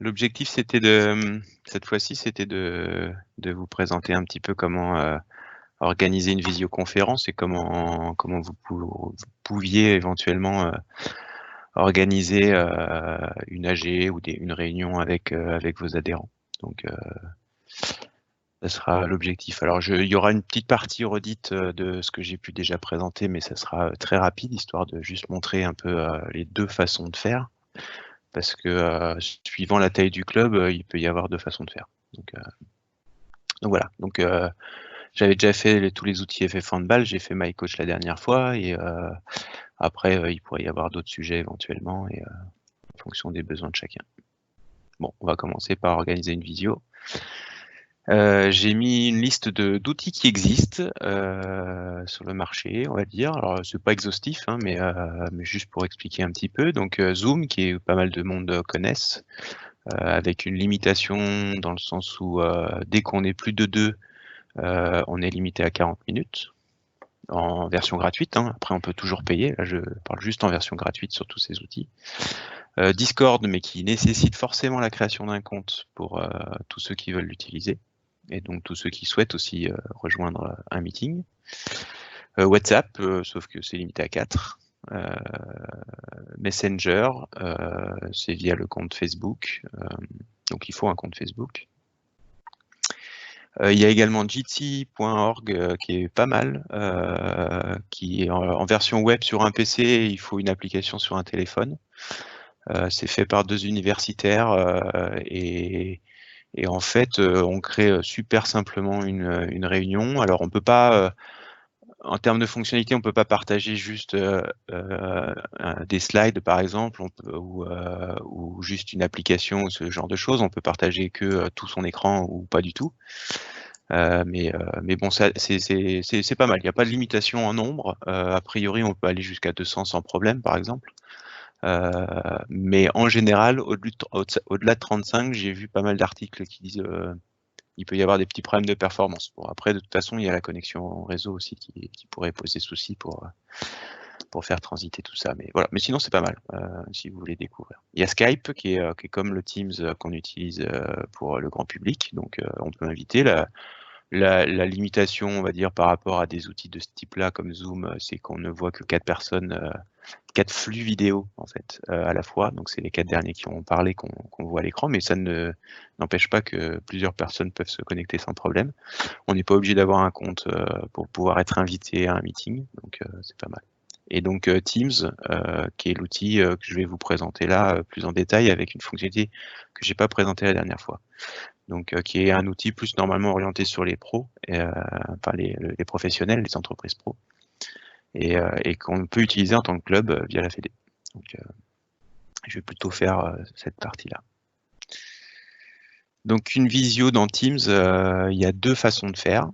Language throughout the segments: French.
L'objectif, cette fois-ci, c'était de vous présenter un petit peu comment organiser une visioconférence et comment vous pouviez éventuellement organiser une AG ou une réunion avec vos adhérents. Donc, ça sera l'objectif. Alors, il y aura une petite partie redite de ce que j'ai pu déjà présenter, mais ça sera très rapide, histoire de juste montrer un peu les deux façons de faire. Parce que suivant la taille du club, il peut y avoir deux façons de faire. Donc voilà. Donc j'avais déjà fait tous les outils FF Handball, j'ai fait MyCoach la dernière fois, et après il pourrait y avoir d'autres sujets éventuellement, et en fonction des besoins de chacun. Bon, on va commencer par organiser une visio. J'ai mis une liste d'outils qui existent sur le marché, on va dire. Alors c'est pas exhaustif, hein, mais juste pour expliquer un petit peu. Donc Zoom, qui est pas mal de monde connaissent, avec une limitation dans le sens où dès qu'on est plus de 2, on est limité à 40 minutes en version gratuite, hein. Après on peut toujours payer, là je parle juste en version gratuite sur tous ces outils. Discord, mais qui nécessite forcément la création d'un compte pour tous ceux qui veulent l'utiliser, et donc tous ceux qui souhaitent aussi rejoindre un meeting. WhatsApp, sauf que c'est limité à 4. Messenger, c'est via le compte Facebook, donc il faut un compte Facebook. Il y a également jitsi.org qui est pas mal, qui est en version web sur un PC, il faut une application sur un téléphone. C'est fait par 2 universitaires et en fait, on crée super simplement une réunion. Alors on peut pas, en termes de fonctionnalité, on peut pas partager juste des slides par exemple, ou juste une application, ce genre de choses. On peut partager que tout son écran ou pas du tout. Mais bon, c'est pas mal. Il n'y a pas de limitation en nombre. A priori, on peut aller jusqu'à 200 sans problème, par exemple. Mais en général, au-delà de 35, j'ai vu pas mal d'articles qui disent il peut y avoir des petits problèmes de performance. Bon, après, de toute façon, il y a la connexion réseau aussi qui pourrait poser souci pour faire transiter tout ça. Mais voilà. Mais sinon, c'est pas mal si vous voulez découvrir. Il y a Skype qui est comme le Teams qu'on utilise pour le grand public. Donc, on peut inviter. La limitation, on va dire, par rapport à des outils de ce type-là, comme Zoom, c'est qu'on ne voit que 4 personnes, 4 flux vidéo, en fait, à la fois. Donc, c'est les 4 derniers qui ont parlé qu'on voit à l'écran, mais ça n'empêche pas que plusieurs personnes peuvent se connecter sans problème. On n'est pas obligé d'avoir un compte pour pouvoir être invité à un meeting, donc c'est pas mal. Et donc Teams, qui est l'outil que je vais vous présenter là plus en détail, avec une fonctionnalité que j'ai pas présentée la dernière fois. Donc qui est un outil plus normalement orienté sur les pros, enfin les professionnels, les entreprises pros, et qu'on peut utiliser en tant que club via la Fédé. Donc je vais plutôt faire cette partie-là. Donc une visio dans Teams, il y a 2 façons de faire.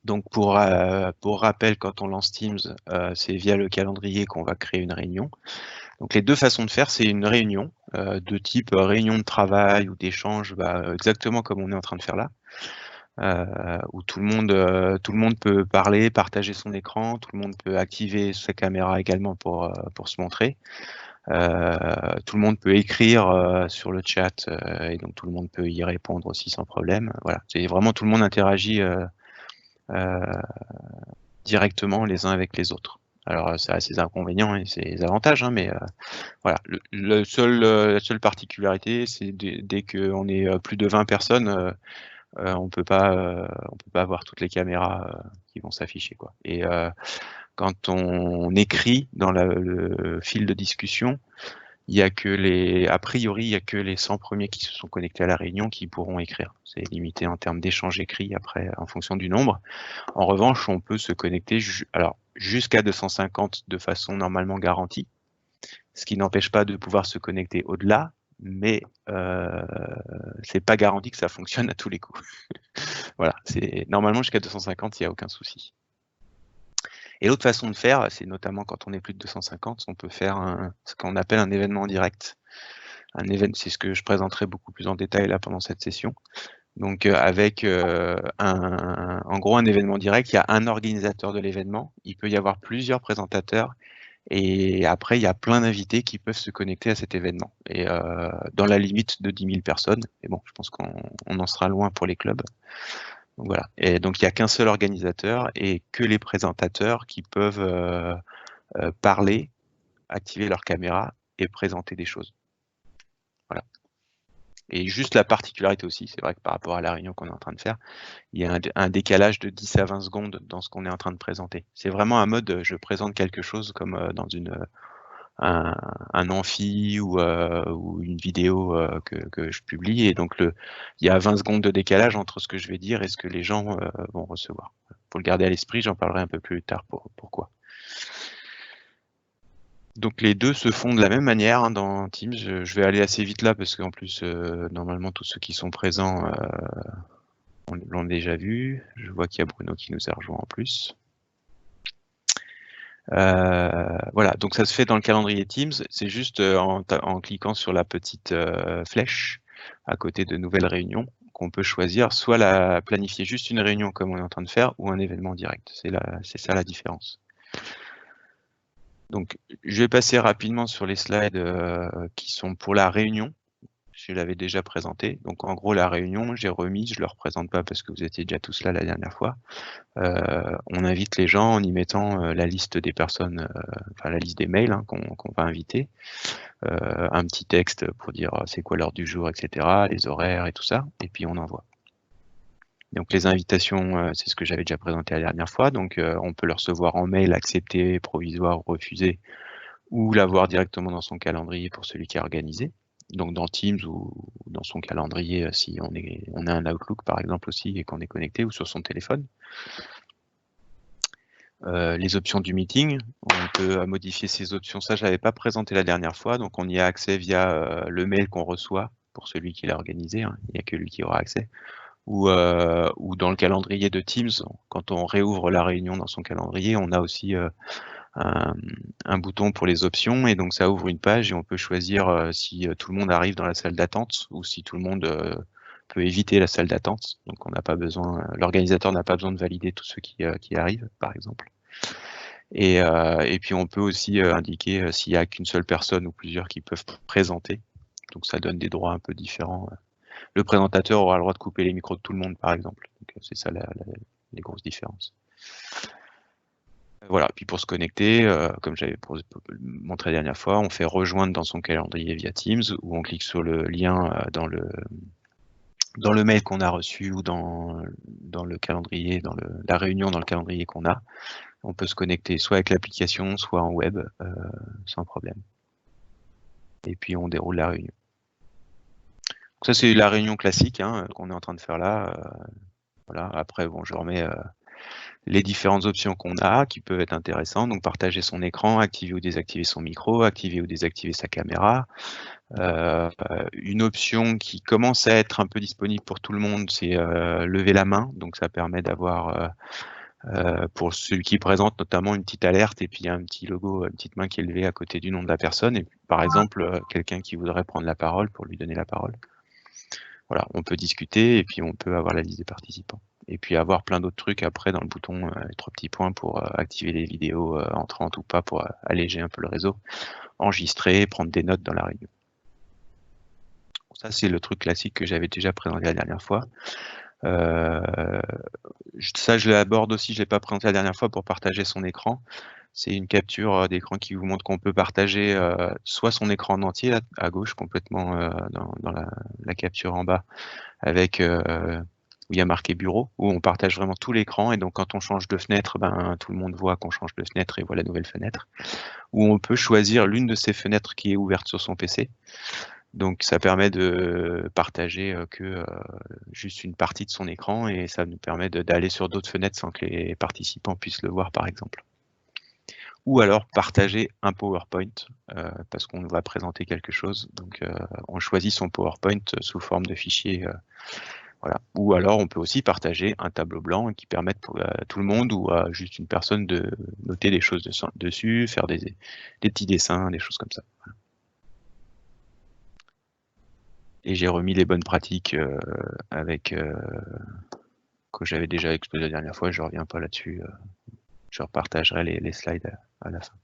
Donc pour rappel, quand on lance Teams, c'est via le calendrier qu'on va créer une réunion. Donc les 2 façons de faire, c'est une réunion de type réunion de travail ou d'échange, exactement comme on est en train de faire là, où tout le monde peut parler, partager son écran, tout le monde peut activer sa caméra également pour se montrer. Tout le monde peut écrire sur le chat, et donc tout le monde peut y répondre aussi sans problème. Voilà, c'est vraiment tout le monde interagit directement les uns avec les autres. Alors ça a ses inconvénients et ses avantages, hein, mais voilà. La seule particularité, c'est dès qu'on est plus de 20 personnes, on peut pas avoir toutes les caméras qui vont s'afficher, quoi. Et quand on écrit dans le fil de discussion, a priori, il y a que les 100 premiers qui se sont connectés à la réunion qui pourront écrire. C'est limité en termes d'échange écrit après, en fonction du nombre. En revanche, on peut se connecter jusqu'à 250 de façon normalement garantie, ce qui n'empêche pas de pouvoir se connecter au-delà, mais c'est pas garanti que ça fonctionne à tous les coups. Voilà, c'est normalement jusqu'à 250, il n'y a aucun souci. Et l'autre façon de faire, c'est notamment quand on est plus de 250, on peut faire ce qu'on appelle un événement en direct. C'est ce que je présenterai beaucoup plus en détail là pendant cette session. Donc avec en gros un événement direct, il y a un organisateur de l'événement, il peut y avoir plusieurs présentateurs Et après, il y a plein d'invités qui peuvent se connecter à cet événement. Et dans la limite de 10 000 personnes. Et bon, je pense qu'on en sera loin pour les clubs. Donc voilà. Et donc il n'y a qu'un seul organisateur et que les présentateurs qui peuvent parler, activer leur caméra et présenter des choses. Voilà. Et juste la particularité aussi, c'est vrai que par rapport à la réunion qu'on est en train de faire, il y a un décalage de 10 à 20 secondes dans ce qu'on est en train de présenter. C'est vraiment un mode, je présente quelque chose comme dans un amphi ou une vidéo que je publie, et donc il y a 20 secondes de décalage entre ce que je vais dire et ce que les gens vont recevoir. Pour le garder à l'esprit, j'en parlerai un peu plus tard pourquoi. Donc les deux se font de la même manière dans Teams. Je vais aller assez vite là parce qu'en plus, normalement, tous ceux qui sont présents l'ont déjà vu. Je vois qu'il y a Bruno qui nous a rejoint en plus. Voilà, donc ça se fait dans le calendrier Teams. C'est juste en cliquant sur la petite flèche à côté de nouvelles réunions qu'on peut choisir soit planifier juste une réunion comme on est en train de faire ou un événement direct. C'est ça la différence. Donc, je vais passer rapidement sur les slides qui sont pour la réunion. Je l'avais déjà présenté. Donc, en gros, la réunion, j'ai remis, je ne le représente pas parce que vous étiez déjà tous là la dernière fois. On invite les gens en y mettant la liste des personnes, enfin la liste des mails qu'on va inviter, un petit texte pour dire c'est quoi l'heure du jour, etc., les horaires et tout ça, et puis on envoie. Donc les invitations, c'est ce que j'avais déjà présenté la dernière fois, donc on peut le recevoir en mail, accepter, provisoire ou refuser, ou l'avoir directement dans son calendrier pour celui qui a organisé. Donc dans Teams ou dans son calendrier si on a un Outlook par exemple aussi et qu'on est connecté, ou sur son téléphone. Les options du meeting, on peut modifier ces options. Ça, je l'avais pas présenté la dernière fois, donc on y a accès via le mail qu'on reçoit pour celui qui l'a organisé, hein. Il n'y a que lui qui aura accès. Ou dans le calendrier de Teams, quand on réouvre la réunion dans son calendrier, on a aussi un bouton pour les options, et donc ça ouvre une page et on peut choisir si tout le monde arrive dans la salle d'attente ou si tout le monde peut éviter la salle d'attente. Donc on n'a pas besoin, l'organisateur n'a pas besoin de valider tous ceux qui arrivent, par exemple. Et puis on peut aussi indiquer s'il n'y a qu'une seule personne ou plusieurs qui peuvent présenter. Donc ça donne des droits un peu différents. Le présentateur aura le droit de couper les micros de tout le monde, par exemple. C'est ça les grosses différences. Voilà, puis pour se connecter, comme j'avais montré la dernière fois, on fait rejoindre dans son calendrier via Teams, où on clique sur le lien dans le mail qu'on a reçu ou dans le calendrier, la réunion dans le calendrier qu'on a. On peut se connecter soit avec l'application, soit en web, sans problème. Et puis on déroule la réunion. Donc ça c'est la réunion classique qu'on est en train de faire là. Voilà. Après, bon, je remets les différentes options qu'on a qui peuvent être intéressantes. Donc partager son écran, activer ou désactiver son micro, activer ou désactiver sa caméra. Une option qui commence à être un peu disponible pour tout le monde, c'est lever la main. Donc ça permet d'avoir pour celui qui présente notamment une petite alerte et puis un petit logo, une petite main qui est levée à côté du nom de la personne. Et par exemple, quelqu'un qui voudrait prendre la parole pour lui donner la parole. Voilà, on peut discuter et puis on peut avoir la liste des participants. Et puis avoir plein d'autres trucs après dans le bouton, les 3 petits points pour activer les vidéos entrantes ou pas pour alléger un peu le réseau, enregistrer, prendre des notes dans la réunion. Ça, c'est le truc classique que j'avais déjà présenté la dernière fois. Ça, je l'aborde aussi, je ne l'ai pas présenté la dernière fois pour partager son écran. C'est une capture d'écran qui vous montre qu'on peut partager soit son écran en entier à gauche complètement dans la capture en bas avec où il y a marqué bureau, où on partage vraiment tout l'écran, et donc quand on change de fenêtre, tout le monde voit qu'on change de fenêtre et voit la nouvelle fenêtre. Ou on peut choisir l'une de ces fenêtres qui est ouverte sur son PC. Donc ça permet de partager que juste une partie de son écran, et ça nous permet d'aller sur d'autres fenêtres sans que les participants puissent le voir, par exemple. Ou alors partager un PowerPoint parce qu'on va présenter quelque chose. Donc on choisit son PowerPoint sous forme de fichier. Voilà. Ou alors on peut aussi partager un tableau blanc qui permet pour tout le monde ou à juste une personne de noter des choses dessus, faire des petits dessins, des choses comme ça. Voilà. Et j'ai remis les bonnes pratiques avec que j'avais déjà exposé la dernière fois. Je ne reviens pas là-dessus. Je repartagerai les slides à la fin.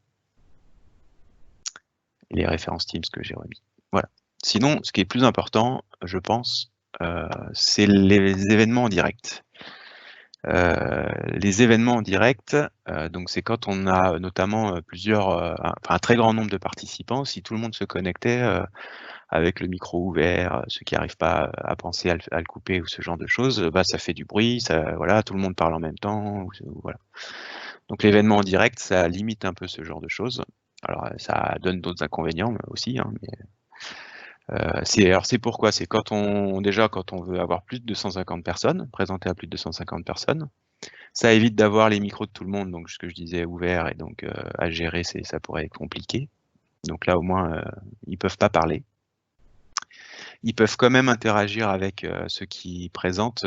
et les références Teams que j'ai remis. Voilà. Sinon, ce qui est plus important, je pense, c'est les événements en direct. Les événements en direct, donc c'est quand on a notamment un très grand nombre de participants. Si tout le monde se connectait avec le micro ouvert, ceux qui n'arrivent pas à penser à le couper ou ce genre de choses, bah, ça fait du bruit, voilà, tout le monde parle en même temps. Voilà. Donc l'événement en direct, ça limite un peu ce genre de choses. Alors ça donne d'autres inconvénients aussi, hein, mais c'est pourquoi? C'est quand on veut avoir plus de 250 personnes, présenter à plus de 250 personnes, ça évite d'avoir les micros de tout le monde, donc ce que je disais ouvert, et donc à gérer, ça pourrait être compliqué. Donc là au moins ils peuvent pas parler. Ils peuvent quand même interagir avec ceux qui présentent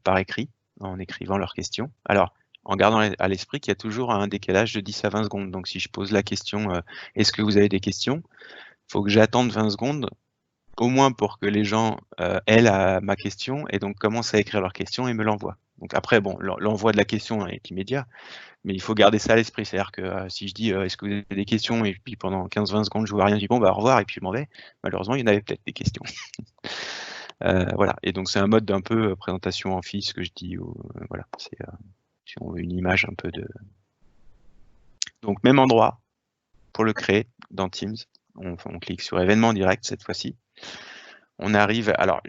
par écrit, en écrivant leurs questions. Alors, en gardant à l'esprit qu'il y a toujours un décalage de 10 à 20 secondes. Donc si je pose la question est-ce que vous avez des questions? Il faut que j'attende 20 secondes, au moins pour que les gens aient ma question et donc commencent à écrire leurs questions et me l'envoient. Donc après, bon, l'envoi de la question est immédiat, mais il faut garder ça à l'esprit. C'est-à-dire que si je dis est-ce que vous avez des questions et puis pendant 15-20 secondes je vois rien, je dis bon bah au revoir et puis je m'en vais. Malheureusement, il y en avait peut-être des questions. Voilà. Et donc c'est un mode d'un peu présentation en fil, ce que je dis. Voilà, c'est si on veut une image un peu de. Donc même endroit pour le créer dans Teams. On clique sur événement direct cette fois-ci. On arrive. Alors,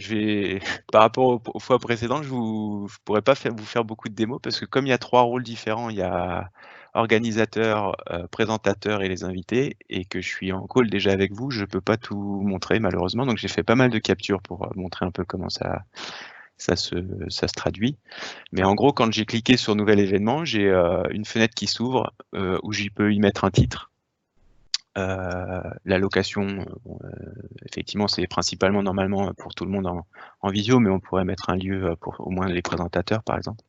par rapport aux fois précédentes, je pourrais pas vous faire beaucoup de démos parce que comme il y a 3 rôles différents, il y a organisateur, présentateur et les invités, et que je suis en call déjà avec vous, je peux pas tout montrer malheureusement. Donc j'ai fait pas mal de captures pour montrer un peu comment ça se traduit. Mais en gros, quand j'ai cliqué sur nouvel événement, j'ai une fenêtre qui s'ouvre où j'y peux y mettre un titre. La location, effectivement, c'est principalement normalement pour tout le monde en visio, mais on pourrait mettre un lieu pour au moins les présentateurs, par exemple.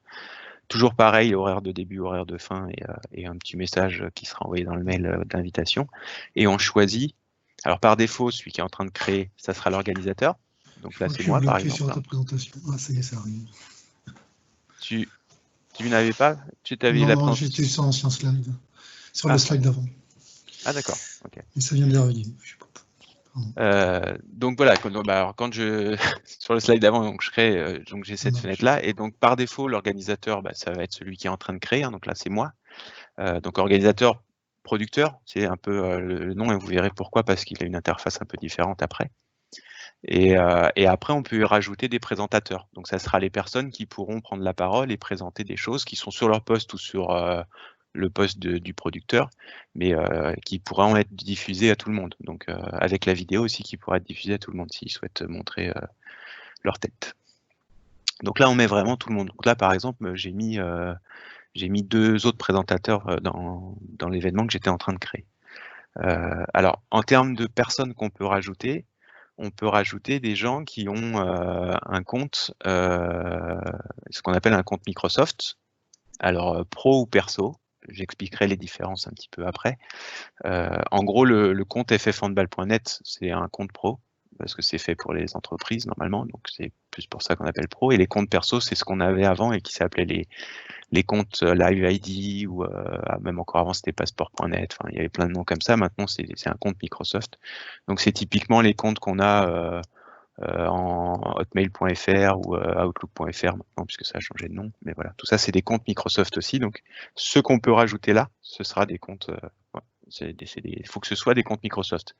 Toujours pareil, horaire de début, horaire de fin et un petit message qui sera envoyé dans le mail d'invitation. Et on choisit, alors par défaut, celui qui est en train de créer, ça sera l'organisateur. Donc là, c'est moi, par exemple. Sur ta présentation. Ah, ça y est, ça arrive. Tu n'avais pas? Non, j'étais sur l'ancien slide. Sur le slide d'avant. Ah d'accord, ok. Et ça vient d'arriver. Donc voilà, quand sur le slide d'avant, donc je crée, donc j'ai cette fenêtre là, et donc par défaut l'organisateur, ça va être celui qui est en train de créer, hein, donc là c'est moi. Donc organisateur, producteur, c'est un peu le nom, et vous verrez pourquoi, parce qu'il a une interface un peu différente après. Et après on peut rajouter des présentateurs. Donc ça sera les personnes qui pourront prendre la parole et présenter des choses qui sont sur leur poste ou sur le poste du producteur, mais qui pourront être diffusés à tout le monde. Donc avec la vidéo aussi qui pourra être diffusée à tout le monde s'ils souhaitent montrer leur tête. Donc là on met vraiment tout le monde. Donc là par exemple j'ai mis 2 autres présentateurs dans l'événement que j'étais en train de créer. Alors en termes de personnes qu'on peut rajouter, on peut rajouter des gens qui ont un compte, ce qu'on appelle un compte Microsoft, alors pro ou perso. J'expliquerai les différences un petit peu après. En gros, le compte ffhandball.net, c'est un compte pro, parce que c'est fait pour les entreprises normalement, donc c'est plus pour ça qu'on appelle pro. Et les comptes perso, c'est ce qu'on avait avant et qui s'appelait les comptes Live ID, ou même encore avant c'était passeport.net, enfin il y avait plein de noms comme ça. Maintenant c'est un compte Microsoft. Donc c'est typiquement les comptes qu'on a en hotmail.fr ou outlook.fr maintenant, puisque ça a changé de nom. Mais voilà, tout ça c'est des comptes Microsoft aussi. Donc ceux qu'on peut rajouter là, ce sera des comptes. Il faut que ce soit des comptes Microsoft.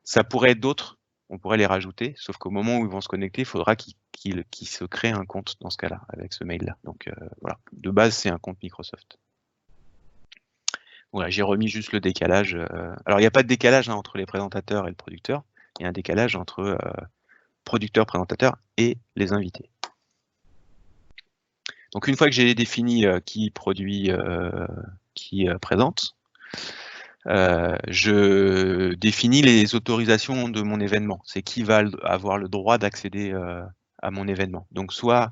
Ça pourrait être d'autres, on pourrait les rajouter, sauf qu'au moment où ils vont se connecter, il faudra qu'ils se créent un compte dans ce cas-là, avec ce mail-là. Donc voilà, de base c'est un compte Microsoft. Voilà, j'ai remis juste le décalage. Alors il n'y a pas de décalage entre les présentateurs et le producteur, il y a un décalage entre producteur, présentateur et les invités. Donc une fois que j'ai défini qui produit, qui présente, je définis les autorisations de mon événement. C'est qui va avoir le droit d'accéder à mon événement. Donc soit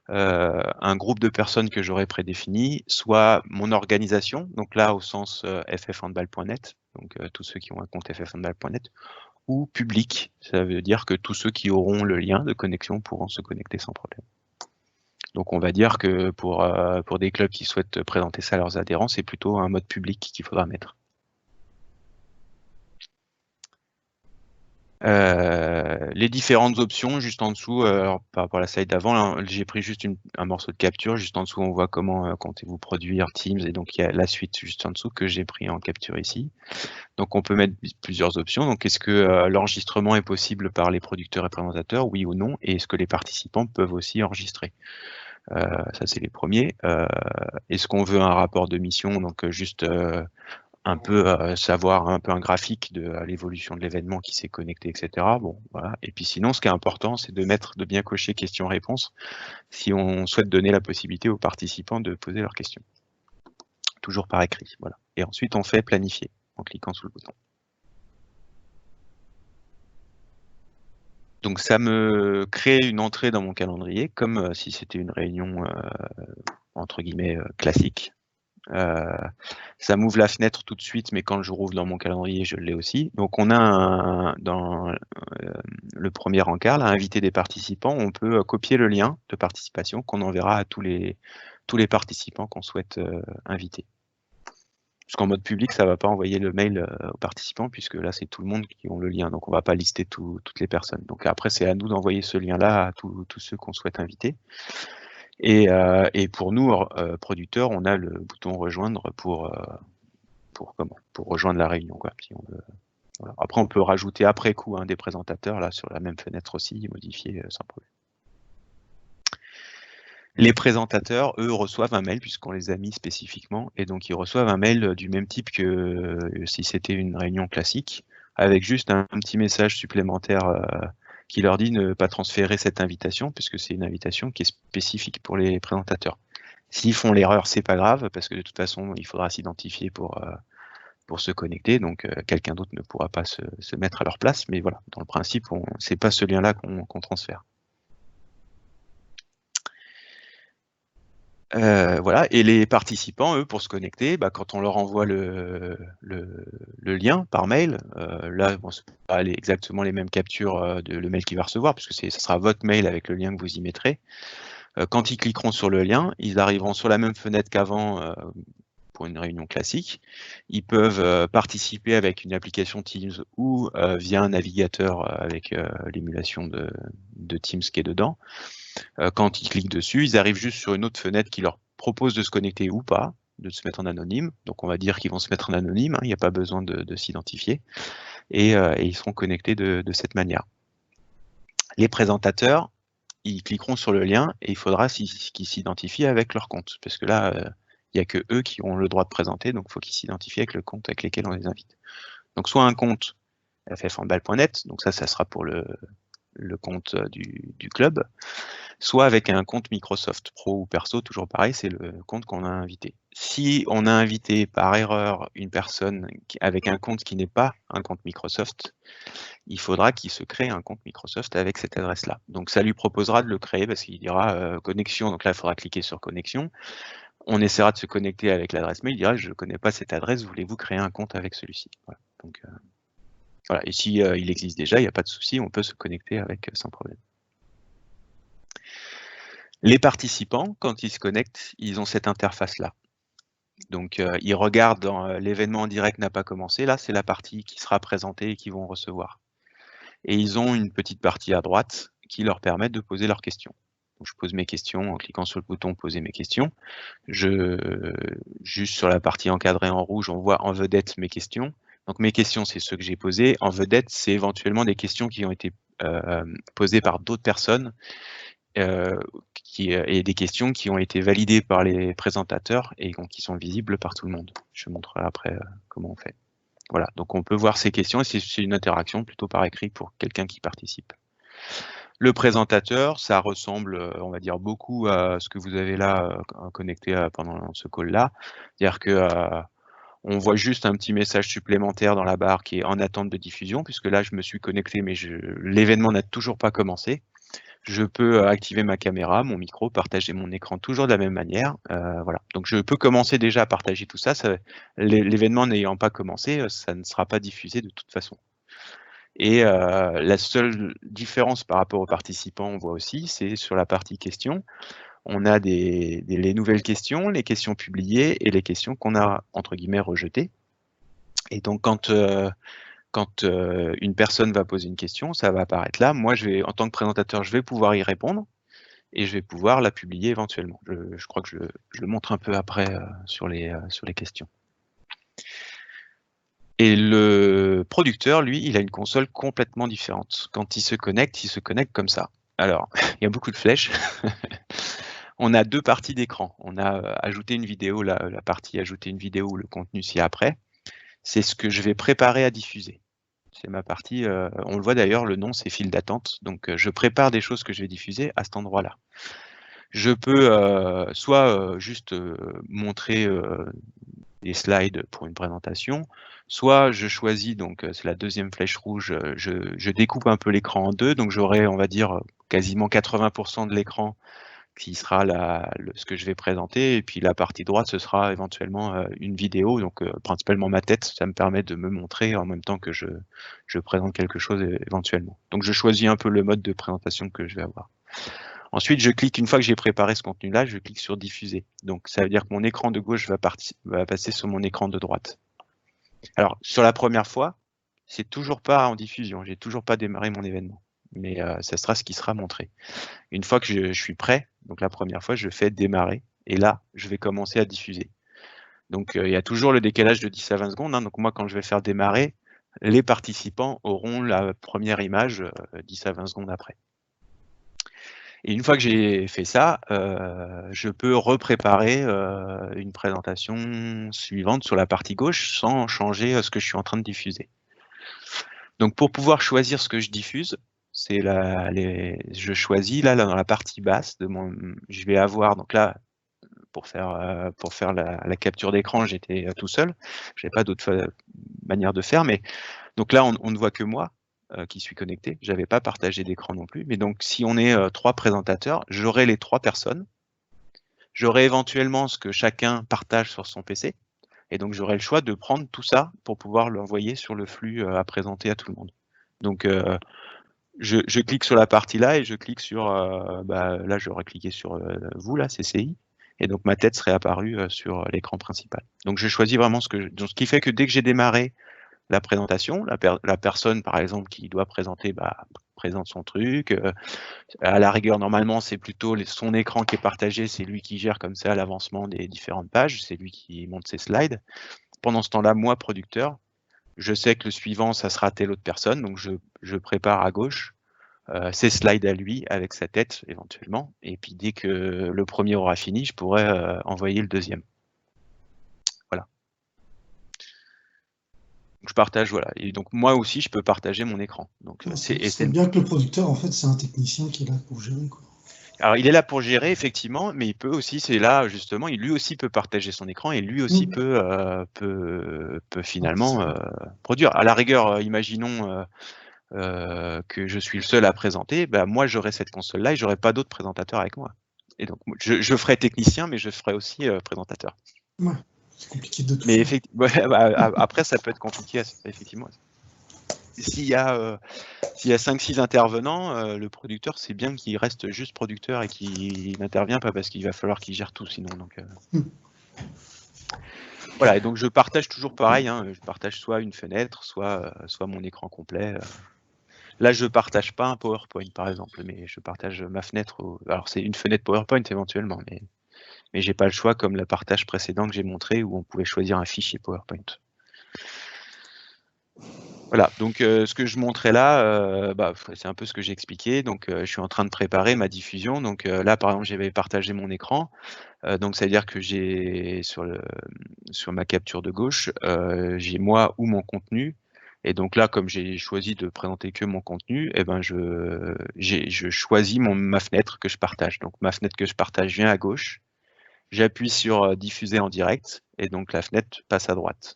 un groupe de personnes que j'aurais prédéfini, soit mon organisation, donc là au sens ffhandball.net, donc tous ceux qui ont un compte ffhandball.net, ou public, ça veut dire que tous ceux qui auront le lien de connexion pourront se connecter sans problème. Donc on va dire que pour des clubs qui souhaitent présenter ça à leurs adhérents, c'est plutôt un mode public qu'il faudra mettre. Les différentes options juste en dessous, alors, par rapport à la slide d'avant, j'ai pris juste un morceau de capture. Juste en dessous, on voit comment comptez-vous produire Teams, et donc il y a la suite juste en dessous que j'ai pris en capture ici. Donc on peut mettre plusieurs options. Donc est-ce que l'enregistrement est possible par les producteurs et présentateurs, oui ou non, et est-ce que les participants peuvent aussi enregistrer? Ça c'est les premiers. Est-ce qu'on veut un rapport de mission, donc juste un peu savoir un peu un graphique de l'évolution de l'événement qui s'est connecté, etc. Bon, voilà. Et puis sinon, ce qui est important, c'est de bien cocher questions-réponses si on souhaite donner la possibilité aux participants de poser leurs questions. Toujours par écrit, voilà. Et ensuite, on fait planifier en cliquant sur le bouton. Donc ça me crée une entrée dans mon calendrier, comme si c'était une réunion entre guillemets classique. Ça m'ouvre la fenêtre tout de suite, mais quand je rouvre dans mon calendrier, je l'ai aussi. Donc on a dans le premier encart, là, inviter des participants, on peut copier le lien de participation qu'on enverra à tous les participants qu'on souhaite inviter. Puisqu'en mode public, ça ne va pas envoyer le mail aux participants, puisque là, c'est tout le monde qui ont le lien, donc on ne va pas lister toutes les personnes. Donc après, c'est à nous d'envoyer ce lien-là à tous ceux qu'on souhaite inviter. Et pour nous, producteurs, on a le bouton rejoindre pour rejoindre la réunion, quoi, si on veut. Voilà. Après, on peut rajouter après coup des présentateurs là sur la même fenêtre aussi, modifier sans problème. Les présentateurs, eux, reçoivent un mail puisqu'on les a mis spécifiquement, et donc ils reçoivent un mail du même type que si c'était une réunion classique, avec juste un petit message supplémentaire qui leur dit ne pas transférer cette invitation, puisque c'est une invitation qui est spécifique pour les présentateurs. S'ils font l'erreur, c'est pas grave, parce que de toute façon, il faudra s'identifier pour se connecter, donc quelqu'un d'autre ne pourra pas se mettre à leur place, mais voilà, dans le principe, c'est pas ce lien-là qu'on transfère. Voilà, et les participants, eux, pour se connecter, quand on leur envoie le lien par mail, là, bon, c'est pas exactement les mêmes captures le mail qu'il va recevoir, puisque ça sera votre mail avec le lien que vous y mettrez. Quand ils cliqueront sur le lien, ils arriveront sur la même fenêtre qu'avant pour une réunion classique. Ils peuvent participer avec une application Teams ou via un navigateur avec l'émulation de Teams qui est dedans. Quand ils cliquent dessus, ils arrivent juste sur une autre fenêtre qui leur propose de se connecter ou pas, de se mettre en anonyme. Donc on va dire qu'ils vont se mettre en anonyme, il n'y a pas besoin de s'identifier, et ils seront connectés de cette manière. Les présentateurs, ils cliqueront sur le lien et il faudra qu'ils s'identifient avec leur compte, parce que là, il n'y a que eux qui ont le droit de présenter, donc il faut qu'ils s'identifient avec le compte avec lesquels on les invite. Donc soit un compte ffhandball.net, donc ça sera pour le compte du club, soit avec un compte Microsoft Pro ou perso, toujours pareil, c'est le compte qu'on a invité. Si on a invité par erreur une personne avec un compte qui n'est pas un compte Microsoft, il faudra qu'il se crée un compte Microsoft avec cette adresse-là. Donc ça lui proposera de le créer parce qu'il dira connexion, donc là il faudra cliquer sur connexion. On essaiera de se connecter avec l'adresse mail, il dira je ne connais pas cette adresse, voulez-vous créer un compte avec celui-ci? Voilà. Donc, voilà. Et si il existe déjà, il n'y a pas de souci, on peut se connecter avec sans problème. Les participants, quand ils se connectent, ils ont cette interface-là. Donc, ils regardent l'événement en direct n'a pas commencé. Là, c'est la partie qui sera présentée et qu'ils vont recevoir. Et ils ont une petite partie à droite qui leur permet de poser leurs questions. Donc, je pose mes questions en cliquant sur le bouton « Poser mes questions ». Juste sur la partie encadrée en rouge, on voit en vedette mes questions. Donc, mes questions, c'est ceux que j'ai posés. En vedette, c'est éventuellement des questions qui ont été posées par d'autres personnes et des questions qui ont été validées par les présentateurs et qui sont visibles par tout le monde. Je montrerai après comment on fait. Voilà, donc on peut voir ces questions et c'est une interaction plutôt par écrit pour quelqu'un qui participe. Le présentateur, ça ressemble, on va dire, beaucoup à ce que vous avez là connecté pendant ce call-là. C'est-à-dire que on voit juste un petit message supplémentaire dans la barre qui est en attente de diffusion, puisque là, je me suis connecté, mais l'événement n'a toujours pas commencé. Je peux activer ma caméra, mon micro, partager mon écran toujours de la même manière. Voilà. Donc je peux commencer déjà à partager tout ça. L'événement n'ayant pas commencé, ça ne sera pas diffusé de toute façon. Et la seule différence par rapport aux participants, on voit aussi, c'est sur la partie questions. On a les nouvelles questions, les questions publiées et les questions qu'on a, entre guillemets, rejetées. Et donc, quand quand une personne va poser une question, ça va apparaître là. Moi, en tant que présentateur, je vais pouvoir y répondre et je vais pouvoir la publier éventuellement. Je crois que je le montre un peu après sur les questions. Et le producteur, lui, il a une console complètement différente. Quand il se connecte comme ça. Alors, il y a beaucoup de flèches. On a deux parties d'écran. On a ajouté une vidéo, la partie ajouter une vidéo où le contenu ci-après. C'est ce que je vais préparer à diffuser. C'est ma partie, on le voit d'ailleurs, le nom c'est file d'attente. Donc je prépare des choses que je vais diffuser à cet endroit-là. Je peux soit juste montrer des slides pour une présentation, soit je choisis, donc c'est la deuxième flèche rouge, je découpe un peu l'écran en deux, donc j'aurai, on va dire, quasiment 80% de l'écran qui sera ce que je vais présenter, et puis la partie droite, ce sera éventuellement une vidéo, donc principalement ma tête, ça me permet de me montrer en même temps que je présente quelque chose éventuellement. Donc je choisis un peu le mode de présentation que je vais avoir. Ensuite, je clique, une fois que j'ai préparé ce contenu-là, je clique sur diffuser. Donc ça veut dire que mon écran de gauche va passer sur mon écran de droite. Alors sur la première fois, c'est toujours pas en diffusion, j'ai toujours pas démarré mon événement, mais ça sera ce qui sera montré. Une fois que je suis prêt, donc la première fois, je fais démarrer, et là, je vais commencer à diffuser. Donc il y a toujours le décalage de 10 à 20 secondes, hein. Donc moi, quand je vais faire démarrer, les participants auront la première image 10 à 20 secondes après. Et une fois que j'ai fait ça, je peux repréparer une présentation suivante sur la partie gauche sans changer ce que je suis en train de diffuser. Donc pour pouvoir choisir ce que je diffuse, c'est je choisis là dans la partie basse de je vais avoir, donc là pour faire la capture d'écran, j'étais tout seul, j'avais pas d'autre manière de faire, mais donc là on ne voit que moi qui suis connecté, j'avais pas partagé d'écran non plus, mais donc si on est 3 présentateurs, j'aurai les 3 personnes, j'aurai éventuellement ce que chacun partage sur son PC, et donc j'aurai le choix de prendre tout ça pour pouvoir l'envoyer sur le flux à présenter à tout le monde. Donc je clique sur la partie là et je clique sur, là j'aurais cliqué sur vous là, CCI, et donc ma tête serait apparue sur l'écran principal. Donc je choisis vraiment ce qui fait que dès que j'ai démarré la présentation, la personne par exemple qui doit présenter, présente son truc, à la rigueur normalement c'est plutôt son écran qui est partagé, c'est lui qui gère comme ça l'avancement des différentes pages, c'est lui qui monte ses slides. Pendant ce temps-là, moi producteur, je sais que le suivant ça sera telle autre personne, donc je prépare à gauche ses slides à lui avec sa tête éventuellement, et puis dès que le premier aura fini, je pourrais envoyer le deuxième. Voilà. Donc, je partage, voilà, et donc moi aussi je peux partager mon écran. Donc c'est bien que le producteur en fait c'est un technicien qui est là pour gérer, quoi. Alors il est là pour gérer effectivement, mais il peut aussi, c'est là justement, lui aussi peut partager son écran et lui aussi peut finalement produire. À la rigueur, imaginons que je suis le seul à présenter, moi j'aurai cette console-là et j'aurai pas d'autres présentateurs avec moi. Et donc je ferai technicien, mais je ferai aussi présentateur. Ouais, c'est compliqué de tout mais faire. Après ça peut être compliqué, effectivement. S'il y a 5-6 intervenants, le producteur, c'est bien qu'il reste juste producteur et qu'il n'intervient pas parce qu'il va falloir qu'il gère tout sinon. Donc, voilà, et donc je partage toujours pareil, hein, je partage soit une fenêtre, soit mon écran complet. Là, je partage pas un PowerPoint par exemple, mais je partage ma fenêtre. Alors c'est une fenêtre PowerPoint éventuellement, mais j'ai pas le choix comme le partage précédent que j'ai montré où on pouvait choisir un fichier PowerPoint. Voilà, donc ce que je montrais là, c'est un peu ce que j'ai expliqué. Donc je suis en train de préparer ma diffusion. Donc là, par exemple, j'avais partagé mon écran. Donc ça veut dire que j'ai sur ma capture de gauche, j'ai moi ou mon contenu. Et donc là, comme j'ai choisi de présenter que mon contenu, je choisis ma fenêtre que je partage. Donc ma fenêtre que je partage vient à gauche. J'appuie sur diffuser en direct et donc la fenêtre passe à droite.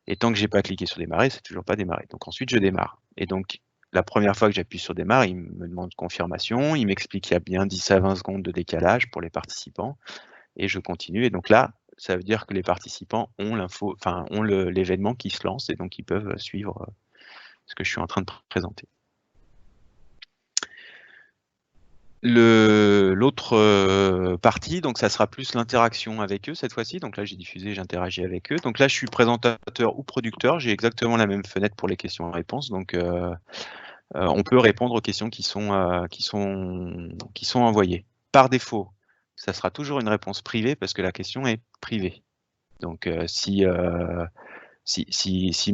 Et tant que j'ai pas cliqué sur démarrer, c'est toujours pas démarré. Donc ensuite, je démarre. Et donc, la première fois que j'appuie sur démarre, il me demande confirmation, il m'explique qu'il y a bien 10 à 20 secondes de décalage pour les participants, et je continue. Et donc là, ça veut dire que les participants ont l'événement qui se lance, et donc ils peuvent suivre ce que je suis en train de présenter. L'autre partie, donc ça sera plus l'interaction avec eux cette fois-ci. Donc là, j'ai diffusé, j'interagis avec eux. Donc là, je suis présentateur ou producteur. J'ai exactement la même fenêtre pour les questions-réponses. Donc on peut répondre aux questions qui sont envoyées. Par défaut, ça sera toujours une réponse privée parce que la question est privée. Donc s'il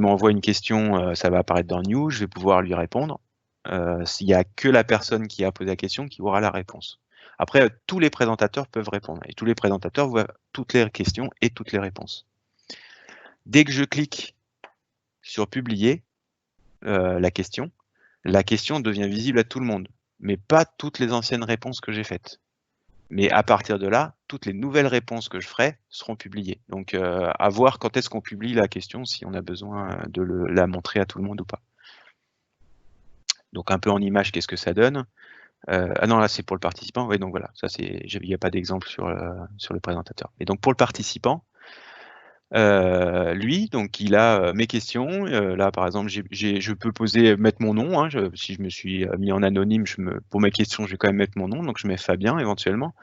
m'envoie une question, ça va apparaître dans New, je vais pouvoir lui répondre. S'il n'y a que la personne qui a posé la question qui aura la réponse. Après, tous les présentateurs peuvent répondre et tous les présentateurs voient toutes les questions et toutes les réponses. Dès que je clique sur publier la question devient visible à tout le monde, mais pas toutes les anciennes réponses que j'ai faites. Mais à partir de là, toutes les nouvelles réponses que je ferai seront publiées. Donc, à voir quand est-ce qu'on publie la question, si on a besoin de la montrer à tout le monde ou pas. Donc, un peu en image, qu'est-ce que ça donne? Ah non, là, c'est pour le participant. Oui, donc voilà, ça c'est, il n'y a pas d'exemple sur le présentateur. Et donc, pour le participant, lui, donc il a mes questions. Là, par exemple, je peux mettre mon nom. Hein, si je me suis mis en anonyme, pour mes questions, je vais quand même mettre mon nom. Donc, je mets Fabien éventuellement.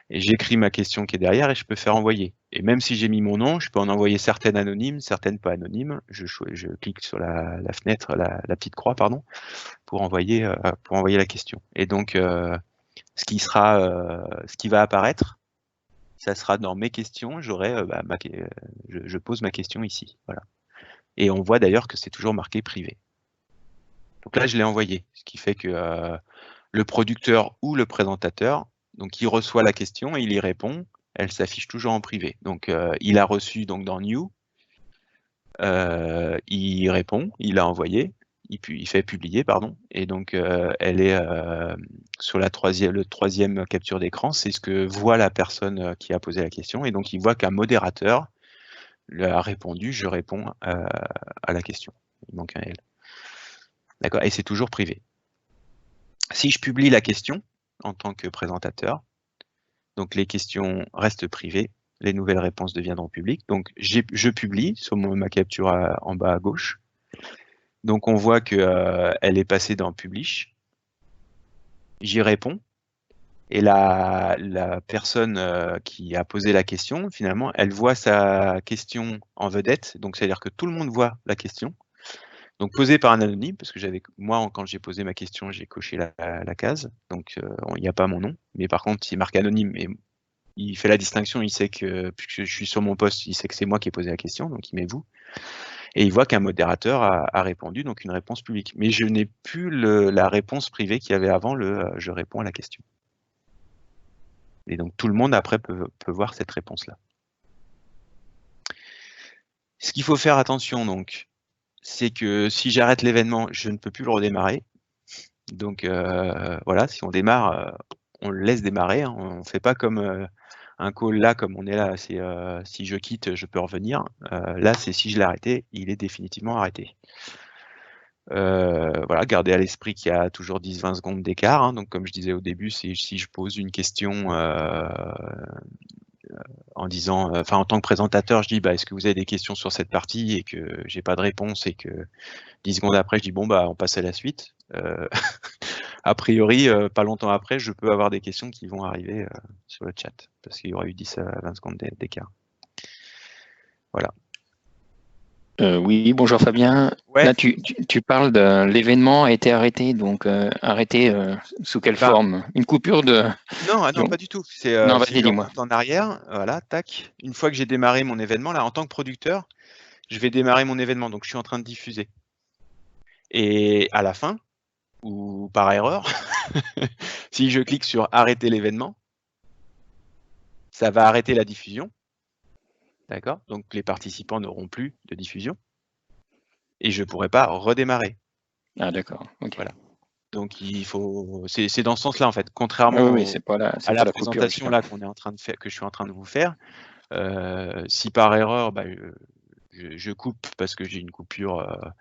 Et j'écris ma question qui est derrière et je peux faire envoyer. Et même si j'ai mis mon nom, je peux en envoyer certaines anonymes, certaines pas anonymes. Je clique sur la fenêtre, la petite croix, pardon, pour envoyer la question. Et donc, ce qui va apparaître, ça sera dans mes questions. Je pose ma question ici, voilà. Et on voit d'ailleurs que c'est toujours marqué privé. Donc là, je l'ai envoyé, ce qui fait que le producteur ou le présentateur, donc il reçoit la question et il y répond. Elle s'affiche toujours en privé. Donc il a reçu donc dans New, il répond, il a envoyé, il fait publier, pardon. Et donc elle est sur le troisième capture d'écran, c'est ce que voit la personne qui a posé la question. Et donc il voit qu'un modérateur lui a répondu, je réponds à la question. Il manque un L. D'accord, et c'est toujours privé. Si je publie la question en tant que présentateur, donc les questions restent privées, les nouvelles réponses deviendront publiques. Donc je publie sur ma capture en bas à gauche. Donc on voit qu'elle est passée dans Publish. J'y réponds. Et la personne qui a posé la question, finalement, elle voit sa question en vedette. Donc c'est-à-dire que tout le monde voit la question. Donc posée par un anonyme, parce que moi, quand j'ai posé ma question, j'ai coché la case. Donc il n'y a pas mon nom. Mais par contre, il marque anonyme et il fait la distinction, il sait que, puisque je suis sur mon poste, il sait que c'est moi qui ai posé la question, donc il met vous. Et il voit qu'un modérateur a répondu, donc une réponse publique. Mais je n'ai plus la réponse privée qu'il y avait avant je réponds à la question. Et donc tout le monde après peut voir cette réponse-là. Ce qu'il faut faire attention donc, c'est que si j'arrête l'événement, je ne peux plus le redémarrer. Donc voilà, si on démarre, on le laisse démarrer, hein, on ne fait pas comme un call là, comme on est là, c'est si je quitte, je peux revenir. Là, c'est si je l'ai arrêté, il est définitivement arrêté. Voilà, gardez à l'esprit qu'il y a toujours 10-20 secondes d'écart. Hein, donc, comme je disais au début, si je pose une question en disant, en tant que présentateur, je dis, est-ce que vous avez des questions sur cette partie et que j'ai pas de réponse et que 10 secondes après, je dis, bon, on passe à la suite. A priori, pas longtemps après, je peux avoir des questions qui vont arriver sur le chat parce qu'il y aura eu 10 à 20 secondes d'écart. Voilà. Oui, bonjour Fabien. Ouais. Là, tu parles de l'événement a été arrêté, donc arrêté sous quelle forme? Une coupure de... Non, pas du tout. C'est si je remonte en arrière, voilà, tac. Une fois que j'ai démarré mon événement, là, en tant que producteur, je vais démarrer mon événement, donc je suis en train de diffuser. Et à la fin, ou par erreur, si je clique sur arrêter l'événement, ça va arrêter la diffusion. D'accord? Donc les participants n'auront plus de diffusion. Et je ne pourrai pas redémarrer. Ah d'accord, ok. Voilà. Donc il faut. C'est dans ce sens-là en fait. Contrairement à la présentation là qu'on est en train de faire, que je suis en train de vous faire, si par erreur je coupe parce que j'ai une coupure.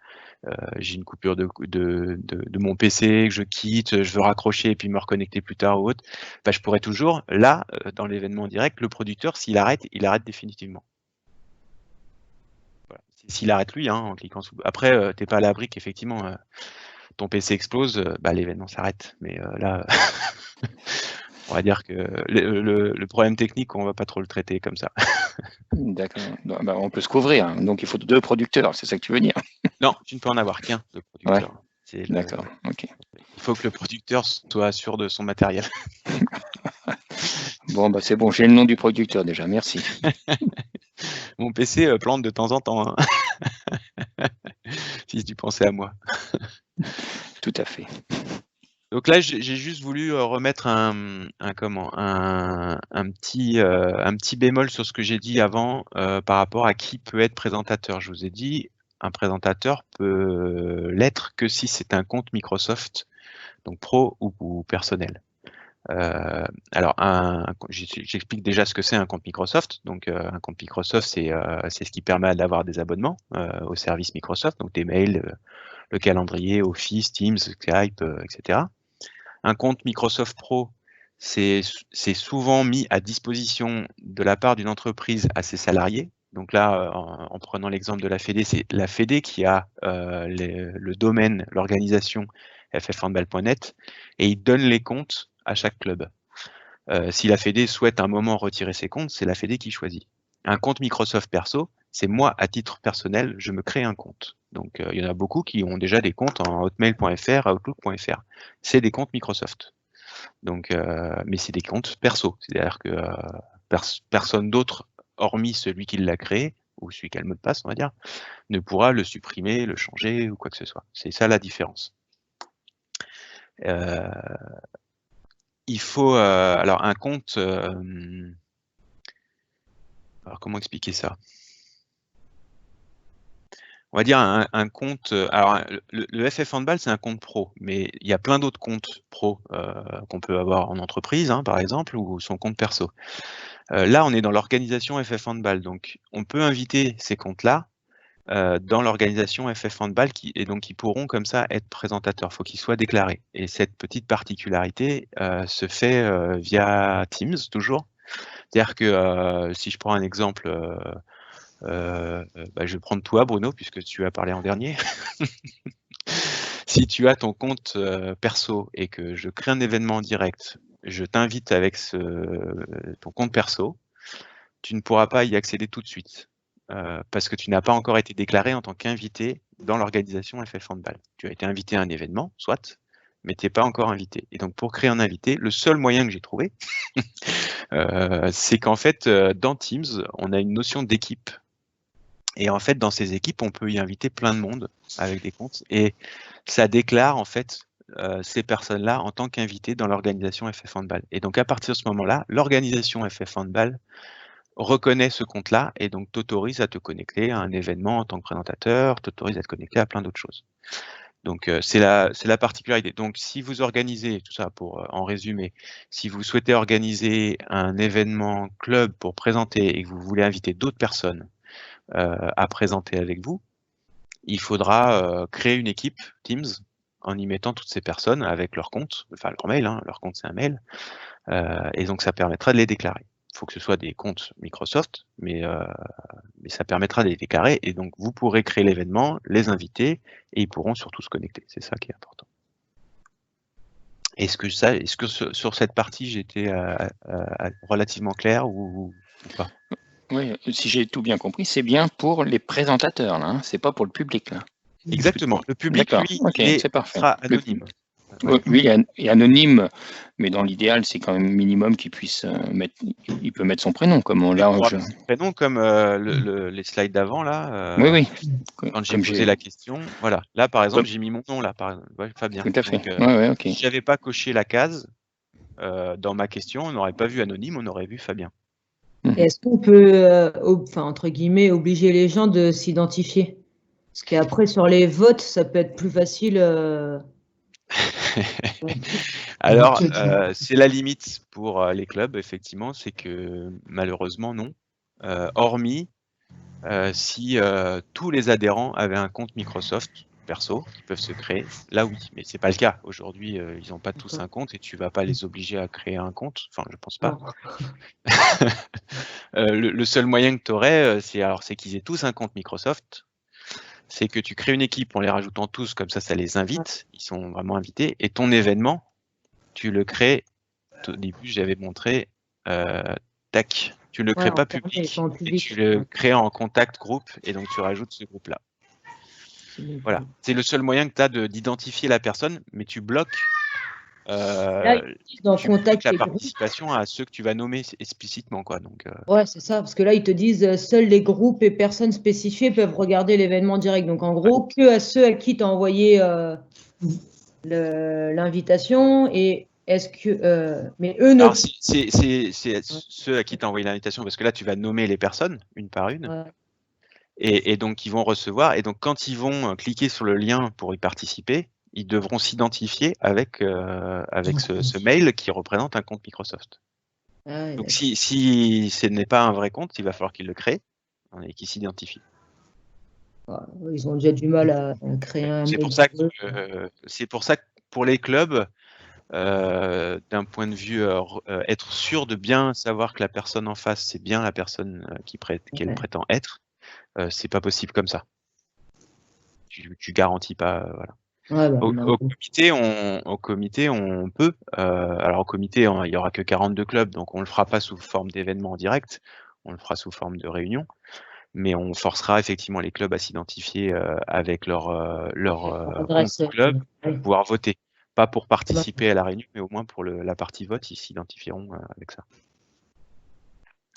De mon PC, que je quitte, je veux raccrocher et puis me reconnecter plus tard ou autre, je pourrais toujours, là, dans l'événement direct, le producteur, s'il arrête, il arrête définitivement. Voilà. S'il arrête lui, hein, en cliquant sous... Après, t'es pas à l'abri qu'effectivement, ton PC explose, l'événement s'arrête. Mais là, On va dire que le problème technique, on va pas trop le traiter comme ça. D'accord. On peut se couvrir. Donc, il faut 2 producteurs, c'est ça que tu veux dire? Non, tu ne peux en avoir qu'un de producteur. Ouais. D'accord, ok. Il faut que le producteur soit sûr de son matériel. Bon, c'est bon, j'ai le nom du producteur déjà, merci. Mon PC plante de temps en temps. Hein. Si tu pensais à moi. Tout à fait. Donc là, j'ai juste voulu remettre un petit bémol sur ce que j'ai dit avant par rapport à qui peut être présentateur. Je vous ai dit, un présentateur peut l'être que si c'est un compte Microsoft, donc pro ou personnel. Alors, j'explique déjà ce que c'est un compte Microsoft. Donc, un compte Microsoft, c'est ce qui permet d'avoir des abonnements au service Microsoft, donc des mails, le calendrier, Office, Teams, Skype, etc. Un compte Microsoft Pro, c'est souvent mis à disposition de la part d'une entreprise à ses salariés. Donc là, en prenant l'exemple de la Fédé, c'est la Fédé qui a le domaine, l'organisation ffhandball.net et il donne les comptes à chaque club. Si la Fédé souhaite un moment retirer ses comptes, c'est la Fédé qui choisit. Un compte Microsoft perso, c'est moi, à titre personnel, je me crée un compte. Donc, il y en a beaucoup qui ont déjà des comptes en hotmail.fr, outlook.fr. C'est des comptes Microsoft. Donc, mais c'est des comptes perso. C'est-à-dire que personne d'autre, hormis celui qui l'a créé, ou celui qui a le mot de passe, on va dire, ne pourra le supprimer, le changer ou quoi que ce soit. C'est ça la différence. Il faut alors un compte. Alors comment expliquer ça? On va dire un compte. Alors le FF Handball c'est un compte pro, mais il y a plein d'autres comptes pro qu'on peut avoir en entreprise, hein, par exemple, ou son compte perso. Là, on est dans l'organisation FF Handball, donc on peut inviter ces comptes-là dans l'organisation FF Handball et donc ils pourront comme ça être présentateurs. Il faut qu'ils soient déclarés. Et cette petite particularité se fait via Teams toujours. C'est-à-dire que si je prends un exemple, je vais prendre toi, Bruno, puisque tu as parlé en dernier. Si tu as ton compte perso et que je crée un événement en direct, je t'invite avec ton compte perso, tu ne pourras pas y accéder tout de suite. Parce que tu n'as pas encore été déclaré en tant qu'invité dans l'organisation FF Handball. Tu as été invité à un événement, soit, mais tu n'es pas encore invité. Et donc, pour créer un invité, le seul moyen que j'ai trouvé, c'est qu'en fait, dans Teams, on a une notion d'équipe. Et en fait, dans ces équipes, on peut y inviter plein de monde avec des comptes. Et ça déclare, en fait, ces personnes-là en tant qu'invités dans l'organisation FF Handball. Et donc, à partir de ce moment-là, l'organisation FF Handball reconnaît ce compte-là et donc t'autorise à te connecter à un événement en tant que présentateur, t'autorise à te connecter à plein d'autres choses. Donc c'est la particularité. Donc si vous organisez, tout ça pour en résumé, si vous souhaitez organiser un événement club pour présenter et que vous voulez inviter d'autres personnes à présenter avec vous, il faudra créer une équipe Teams en y mettant toutes ces personnes avec leur compte, enfin leur mail, hein, leur compte c'est un mail, et donc ça permettra de les déclarer. Il faut que ce soit des comptes Microsoft, mais ça permettra de les déclarer et donc vous pourrez créer l'événement, les inviter et ils pourront surtout se connecter. C'est ça qui est important. Est-ce que sur cette partie j'étais relativement clair ou pas? Oui, si j'ai tout bien compris, c'est bien pour les présentateurs, là, hein, c'est pas pour le public, là. Exactement. Le public, lui, c'est parfait. sera anonyme. Lui, il est anonyme, mais dans l'idéal, c'est quand même minimum qu'il puisse il peut mettre son prénom, comme on l'a. Son prénom, comme les slides d'avant, là. Oui. Quand j'ai posé la question, voilà. Là, par exemple, j'ai mis mon nom, là, Fabien. Tout à fait. Donc, si j'avais pas coché la case dans ma question, on n'aurait pas vu anonyme, on aurait vu Fabien. Est-ce qu'on peut, entre guillemets, obliger les gens de s'identifier? Parce qu'après, sur les votes, ça peut être plus facile. Alors, c'est la limite pour les clubs, effectivement, c'est que malheureusement, non. Hormis si tous les adhérents avaient un compte Microsoft perso, qui peuvent se créer, là oui, mais c'est pas le cas. Aujourd'hui, ils n'ont pas tous un compte et tu vas pas les obliger à créer un compte. Enfin, je pense pas. Le seul moyen que tu aurais, c'est qu'ils aient tous un compte Microsoft. C'est que tu crées une équipe en les rajoutant tous, comme ça les invite, ils sont vraiment invités, et ton événement, tu le crées au début, j'avais montré, tac, tu ne le crées Ouais, pas en fermé, public, en et public. tu le crées en contact groupe, et donc tu rajoutes ce groupe-là. Voilà, c'est le seul moyen que tu as d'identifier la personne, mais tu bloques, Là, ils disent dans tu bloques contact la et groupe. participation à ceux que tu vas nommer explicitement, quoi. Donc, Ouais, c'est ça, parce que là, ils te disent seuls les groupes et personnes spécifiées peuvent regarder l'événement direct. Donc, en gros, que à ceux à qui tu as envoyé l'invitation. Et est-ce que. Mais eux ne. alors, c'est ceux à qui tu as envoyé l'invitation, parce que là, tu vas nommer les personnes, une par une. Ouais. Et donc, ils vont recevoir. Et donc, quand ils vont cliquer sur le lien pour y participer, ils devront s'identifier avec ce mail qui représente un compte Microsoft. Ah ouais, Donc, d'accord. si ce n'est pas un vrai compte, il va falloir qu'ils le créent et qu'ils s'identifient. Ouais, ils ont déjà du mal à créer un C'est mail pour ça pour eux. c'est pour ça que pour les clubs, d'un point de vue être sûr de bien savoir que la personne en face, c'est bien la personne qu'elle Ouais. prétend être, c'est pas possible comme ça. Tu garantis pas, voilà. Ouais, bah, Au comité, on peut. Alors au comité, il y aura que 42 clubs, donc on le fera pas sous forme d'événement en direct. On le fera sous forme de réunion, mais on forcera effectivement les clubs à s'identifier avec leur compte adresse, club pour ouais. pouvoir voter. Pas pour participer à la réunion, mais au moins pour la partie vote, ils s'identifieront avec ça.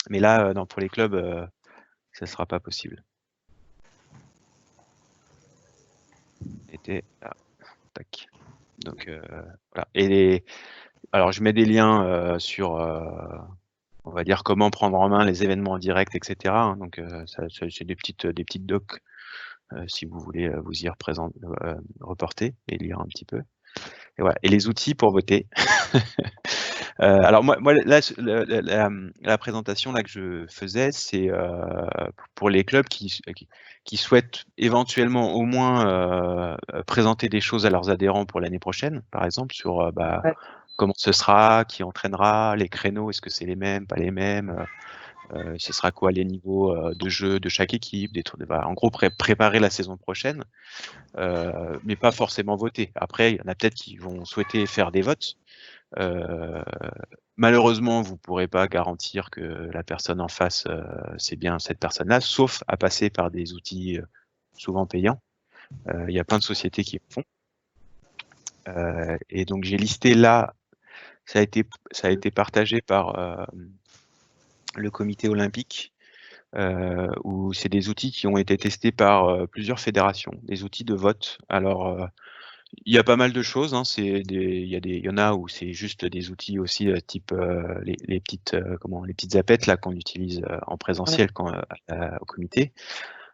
Mais là, non, pour les clubs, ça sera pas possible. Était là, tac. Donc voilà. Alors je mets des liens sur, on va dire comment prendre en main les événements en direct, etc. Hein. Donc c'est des petites docs si vous voulez vous y reporter et lire un petit peu. Et voilà. Et les outils pour voter. Alors moi là, la présentation là que je faisais, c'est pour les clubs qui souhaitent éventuellement au moins présenter des choses à leurs adhérents pour l'année prochaine, par exemple sur Ouais. comment ce sera, qui entraînera, les créneaux, est-ce que c'est les mêmes, pas les mêmes, ce sera quoi les niveaux de jeu de chaque équipe, des trucs, en gros préparer la saison prochaine, mais pas forcément voter. Après, il y en a peut-être qui vont souhaiter faire des votes. Malheureusement, vous pourrez pas garantir que la personne en face, c'est bien cette personne-là, sauf à passer par des outils souvent payants. Il y a plein de sociétés qui le font. Et donc j'ai listé là, ça a été partagé par le comité olympique, où c'est des outils qui ont été testés par plusieurs fédérations, des outils de vote. Alors il y a pas mal de choses, hein. Il y en a où c'est juste des outils aussi type les petites appettes là qu'on utilise en présentiel au comité.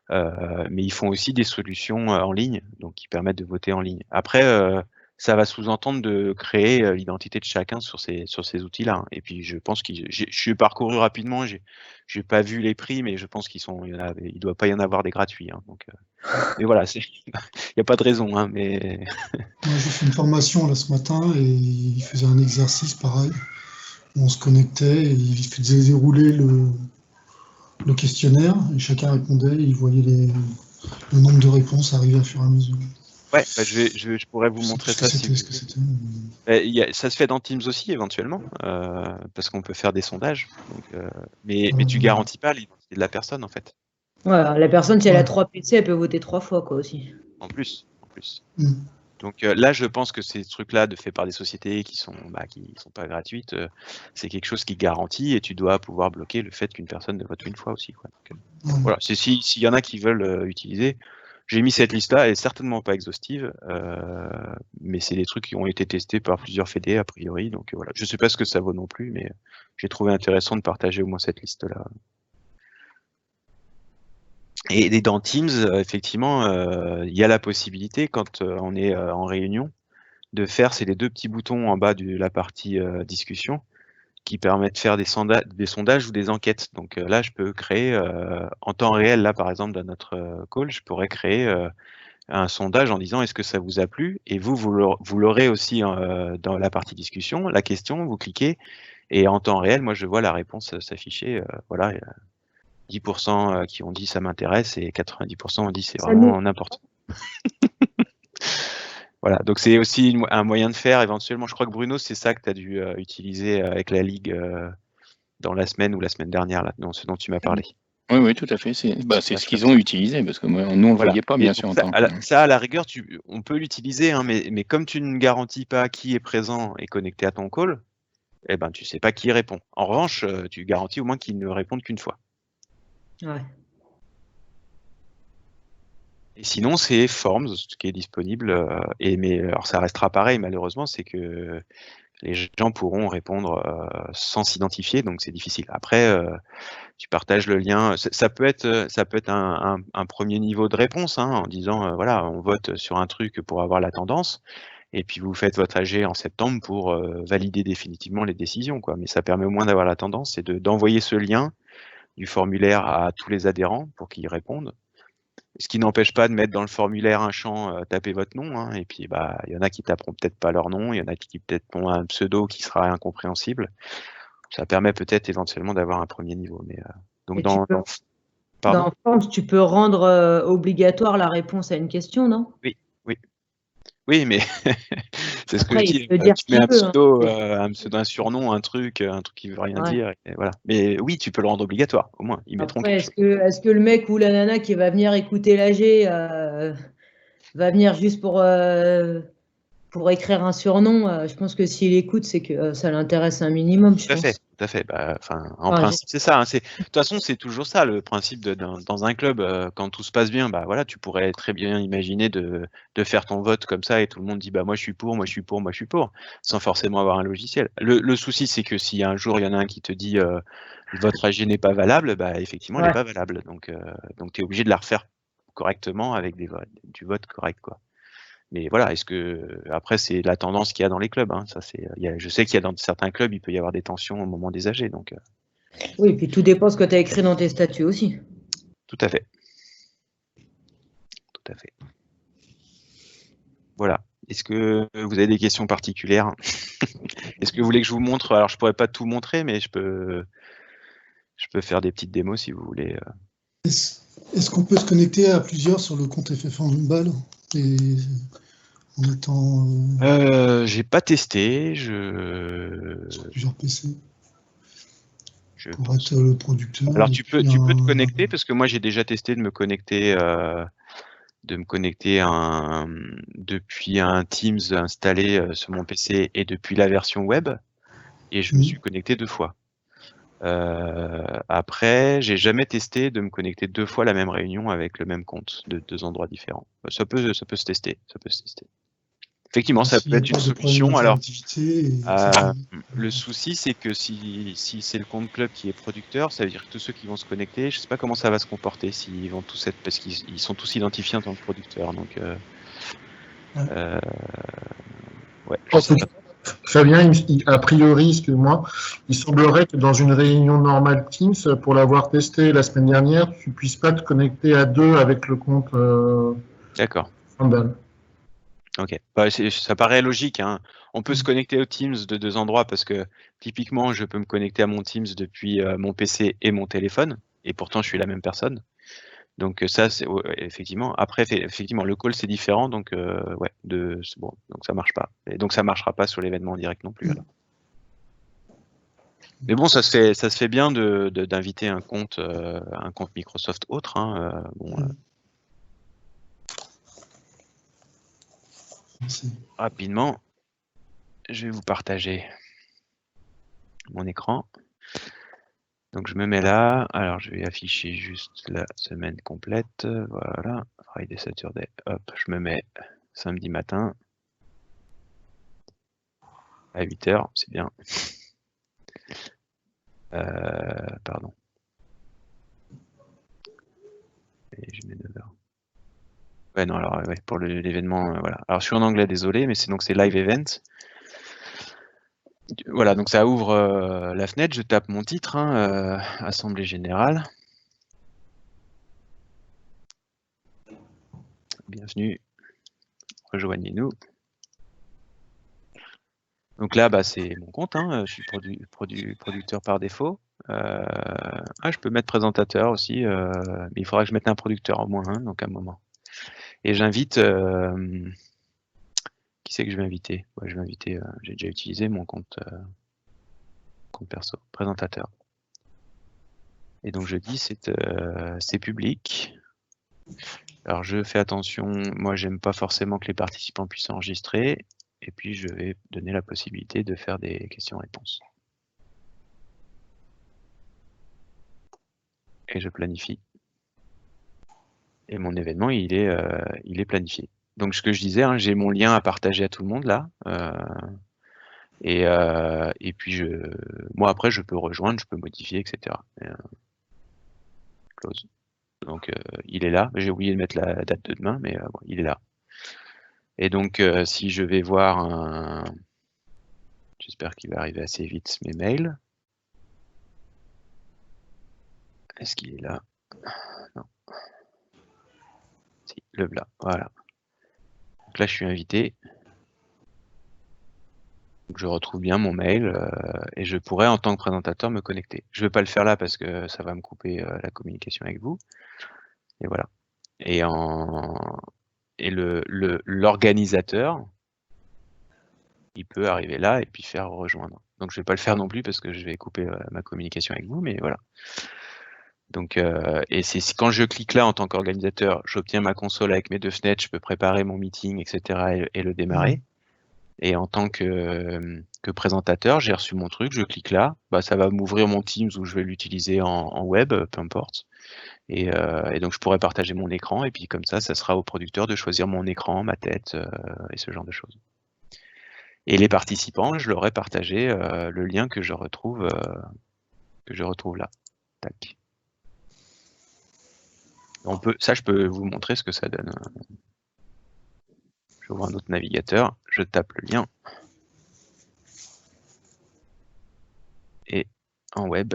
Mais ils font aussi des solutions en ligne, donc qui permettent de voter en ligne. Après, ça va sous-entendre de créer l'identité de chacun sur ces outils-là. Hein. Et puis je pense que je suis parcouru rapidement, j'ai pas vu les prix, mais je pense il doit pas y en avoir des gratuits. Hein. Donc, mais voilà, il n'y a pas de raison. Hein, mais Moi, j'ai fait une formation là ce matin et il faisait un exercice pareil. On se connectait et il faisait dérouler le questionnaire et chacun répondait et il voyait le nombre de réponses arriver à fur et à mesure. ouais, je pourrais vous montrer ça. Ça se fait dans Teams aussi éventuellement, parce qu'on peut faire des sondages. Donc, mais tu garantis pas l'identité de la personne en fait. Ouais, la personne, si elle a 3 PC, elle peut voter 3 fois quoi aussi. En plus. Donc là, je pense que ces trucs-là faits par des sociétés qui sont pas gratuites, c'est quelque chose qui garantit et tu dois pouvoir bloquer le fait qu'une personne ne vote qu'une fois aussi. Quoi. Donc, voilà, s'il y en a qui veulent utiliser, j'ai mis cette liste-là, elle est certainement pas exhaustive, mais c'est des trucs qui ont été testés par plusieurs fédés a priori. Donc voilà, je sais pas ce que ça vaut non plus, mais j'ai trouvé intéressant de partager au moins cette liste-là. Et dans Teams, effectivement, il y a la possibilité, quand on est en réunion, de faire, c'est les deux petits boutons en bas de la partie discussion qui permettent de faire des sondages ou des enquêtes. Donc là, je peux créer en temps réel, là par exemple dans notre call, je pourrais créer un sondage en disant est-ce que ça vous a plu, et vous l'aurez aussi dans la partie discussion, la question, vous cliquez, et en temps réel, moi je vois la réponse s'afficher, voilà. 10% qui ont dit ça m'intéresse et 90% ont dit c'est vraiment n'importe quoi. Voilà, donc c'est aussi un moyen de faire éventuellement. Je crois que Bruno, c'est ça que tu as dû utiliser avec la Ligue dans la semaine ou la semaine dernière, là, ce dont tu m'as parlé. Oui, tout à fait. C'est ce qu'ils ont utilisé, parce que nous, on ne le voyait pas, bien sûr. Ça, à la rigueur, on peut l'utiliser, hein, mais comme tu ne garantis pas qui est présent et connecté à ton call, eh ben, tu sais pas qui répond. En revanche, tu garantis au moins qu'il ne réponde qu'une fois. Ouais. Et sinon, c'est Forms qui est disponible. Alors, ça restera pareil, malheureusement, c'est que les gens pourront répondre sans s'identifier, donc c'est difficile. Après, tu partages le lien. Ça peut être un premier niveau de réponse, hein, en disant voilà, on vote sur un truc pour avoir la tendance, et puis vous faites votre AG en septembre pour valider définitivement les décisions, quoi. Mais ça permet au moins d'avoir la tendance et d'envoyer ce lien du formulaire à tous les adhérents pour qu'ils répondent. Ce qui n'empêche pas de mettre dans le formulaire un champ, tapez votre nom, hein, et puis bah il y en a qui taperont peut-être pas leur nom, il y en a qui peut-être ont un pseudo qui sera incompréhensible. Ça permet peut-être éventuellement d'avoir un premier niveau. Mais donc dans Forms, tu peux rendre obligatoire la réponse à une question, non? Oui, mais c'est ce que je dis. Tu mets un pseudo, un surnom, un truc qui veut rien dire. Et voilà. Mais oui, tu peux le rendre obligatoire, au moins. Ils mettront quelque chose. Est-ce que le mec ou la nana qui va venir écouter l'AG va venir juste pour écrire un surnom? Je pense que s'il écoute, c'est que ça l'intéresse un minimum, je pense. Tout à fait. Bah, en principe, c'est ça. Hein. De toute façon, c'est toujours ça, le principe dans un club, quand tout se passe bien, bah voilà, tu pourrais très bien imaginer de faire ton vote comme ça et tout le monde dit bah moi je suis pour, moi je suis pour, moi je suis pour, sans forcément avoir un logiciel. Le souci, c'est que si un jour il y en a un qui te dit votre AG n'est pas valable, bah effectivement, elle n'est pas valable. Donc tu es obligé de la refaire correctement avec du vote correct, quoi. Mais voilà, après c'est la tendance qu'il y a dans les clubs. Hein. Ça, je sais qu'il y a dans certains clubs, il peut y avoir des tensions au moment des AG. Donc, oui, et puis tout dépend de ce que tu as écrit dans tes statuts aussi. Tout à fait. Voilà. Est-ce que vous avez des questions particulières? Est-ce que vous voulez que je vous montre? Alors je pourrais pas tout montrer, mais je peux faire des petites démos si vous voulez. Est-ce qu'on peut se connecter à plusieurs sur le compte FF Handball et en étant j'ai pas testé. sur plusieurs PC pour être le producteur. Alors tu peux te connecter, parce que moi j'ai déjà testé de me connecter depuis un Teams installé sur mon PC et depuis la version web, et je me suis connecté 2 fois. Après, j'ai jamais testé de me connecter 2 fois à la même réunion avec le même compte de 2 endroits différents. Ça peut se tester. Effectivement, ça peut être une solution. Alors, le souci, c'est que si c'est le compte club qui est producteur, ça veut dire que tous ceux qui vont se connecter, je sais pas comment ça va se comporter, s'ils vont tous être, parce qu'ils sont tous identifiés en tant que producteurs. Donc, Fabien, a priori, excuse-moi, il semblerait que dans une réunion normale Teams, pour l'avoir testé la semaine dernière, tu ne puisses pas te connecter à 2 avec le compte D'accord. Handball. Ok, ça paraît logique. Hein. On peut se connecter au Teams de 2 endroits, parce que typiquement, je peux me connecter à mon Teams depuis mon PC et mon téléphone, et pourtant je suis la même personne. Donc ça, c'est effectivement. Après, effectivement, le call c'est différent, donc bon, donc ça marche pas. Et donc ça marchera pas sur l'événement en direct non plus. Alors. Mais bon, ça se fait bien d'inviter un compte Microsoft autre. Hein, rapidement, je vais vous partager mon écran. Donc je me mets là, alors je vais afficher juste la semaine complète, voilà, Friday, Saturday, hop, je me mets samedi matin à 8h, c'est bien. Pardon. Et je mets 9h. Ouais, non, alors, ouais, pour l'événement, voilà. Alors je suis en anglais, désolé, mais c'est live event. Voilà, donc ça ouvre la fenêtre, je tape mon titre, hein, Assemblée Générale. Bienvenue, rejoignez-nous. Donc là, c'est mon compte, hein, je suis producteur par défaut. Je peux mettre présentateur aussi, mais il faudra que je mette un producteur au moins, hein, donc à un moment. Et j'invite Qui c'est que je vais inviter? Ouais, je vais inviter, j'ai déjà utilisé mon compte perso, présentateur. Et donc je dis c'est public. Alors je fais attention, moi j'aime pas forcément que les participants puissent enregistrer, et puis je vais donner la possibilité de faire des questions-réponses. Et je planifie. Et mon événement il est planifié. Donc ce que je disais, hein, j'ai mon lien à partager à tout le monde là. Et puis moi après je peux rejoindre, je peux modifier, etc. Close. Donc il est là. J'ai oublié de mettre la date de demain, mais bon, il est là. Et donc si je vais voir j'espère qu'il va arriver assez vite mes mails. Est-ce qu'il est là? Non. Si, le voilà. Voilà. Donc là je suis invité. Donc je retrouve bien mon mail et je pourrais en tant que présentateur me connecter. Je ne vais pas le faire là parce que ça va me couper la communication avec vous. Et voilà. Et l'organisateur, il peut arriver là et puis faire rejoindre. Donc je ne vais pas le faire non plus parce que je vais couper ma communication avec vous, mais voilà. Donc et c'est quand je clique là en tant qu'organisateur, j'obtiens ma console avec mes deux fenêtres, je peux préparer mon meeting, etc. et le démarrer. Et en tant que présentateur, j'ai reçu mon truc, je clique là, bah, ça va m'ouvrir mon Teams où je vais l'utiliser en web, peu importe. Et donc je pourrais partager mon écran et puis comme ça sera au producteur de choisir mon écran, ma tête et ce genre de choses. Et les participants, je leur ai partagé le lien que je retrouve là. Tac. Je peux vous montrer ce que ça donne. J'ouvre un autre navigateur, je tape le lien. Et en web.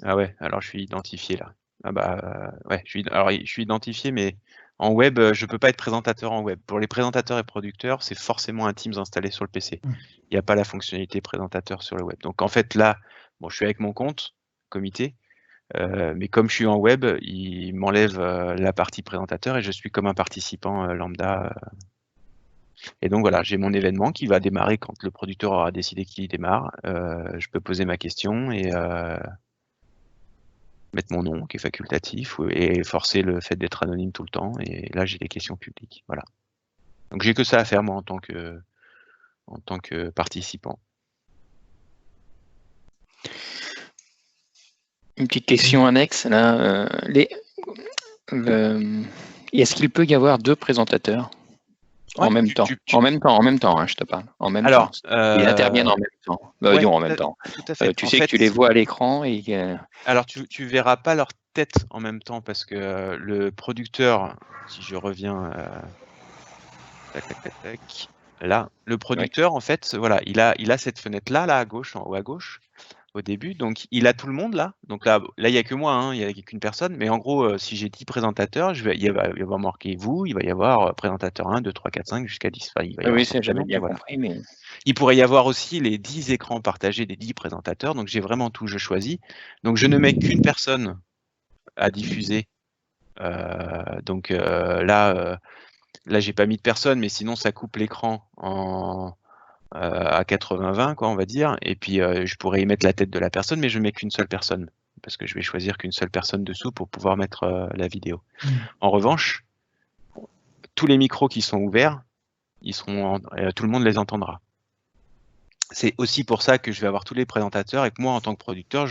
Ah ouais, alors je suis identifié là. Ah bah ouais, je suis identifié, mais en web, je peux pas être présentateur en web. Pour les présentateurs et producteurs, c'est forcément un Teams installé sur le PC. Il n'y a pas la fonctionnalité présentateur sur le web. Donc en fait là, bon, je suis avec mon compte, comité, mais comme je suis en web, il m'enlève la partie présentateur et je suis comme un participant lambda. Et donc voilà, j'ai mon événement qui va démarrer quand le producteur aura décidé qu'il démarre. Je peux poser ma question et mettre mon nom qui est facultatif et forcer le fait d'être anonyme tout le temps. Et là, j'ai des questions publiques. Voilà. Donc j'ai que ça à faire moi en tant que participant. Une petite question annexe là. Est-ce qu'il peut y avoir deux présentateurs en même temps? En même temps, hein, je te parle. En même temps. Ils interviennent en même temps. En même temps. Tout à fait. Tu sais que tu les vois à l'écran et. Alors tu verras pas leur tête en même temps parce que le producteur, si je reviens, là, le producteur en fait, voilà, il a cette fenêtre là à gauche, en haut à gauche. Au début, donc il a tout le monde là. Donc là il n'y a que moi, hein, il n'y a qu'une personne. Mais en gros, si j'ai 10 présentateurs, il va y avoir marqué vous, il va y avoir présentateur 1, 2, 3, 4, 5 jusqu'à 10. Enfin, oui, c'est j'avais bien compris. Mais... Il pourrait y avoir aussi les 10 écrans partagés des 10 présentateurs. Donc j'ai vraiment tout, je choisis. Donc je ne mets qu'une personne à diffuser. Donc là, j'ai pas mis de personne, mais sinon ça coupe l'écran à 80-20 quoi, on va dire, et puis je pourrais y mettre la tête de la personne, mais je mets qu'une seule personne parce que je vais choisir qu'une seule personne dessous pour pouvoir mettre la vidéo. En revanche, tous les micros qui sont ouverts, tout le monde les entendra. C'est aussi pour ça que je vais avoir tous les présentateurs et que moi en tant que producteur,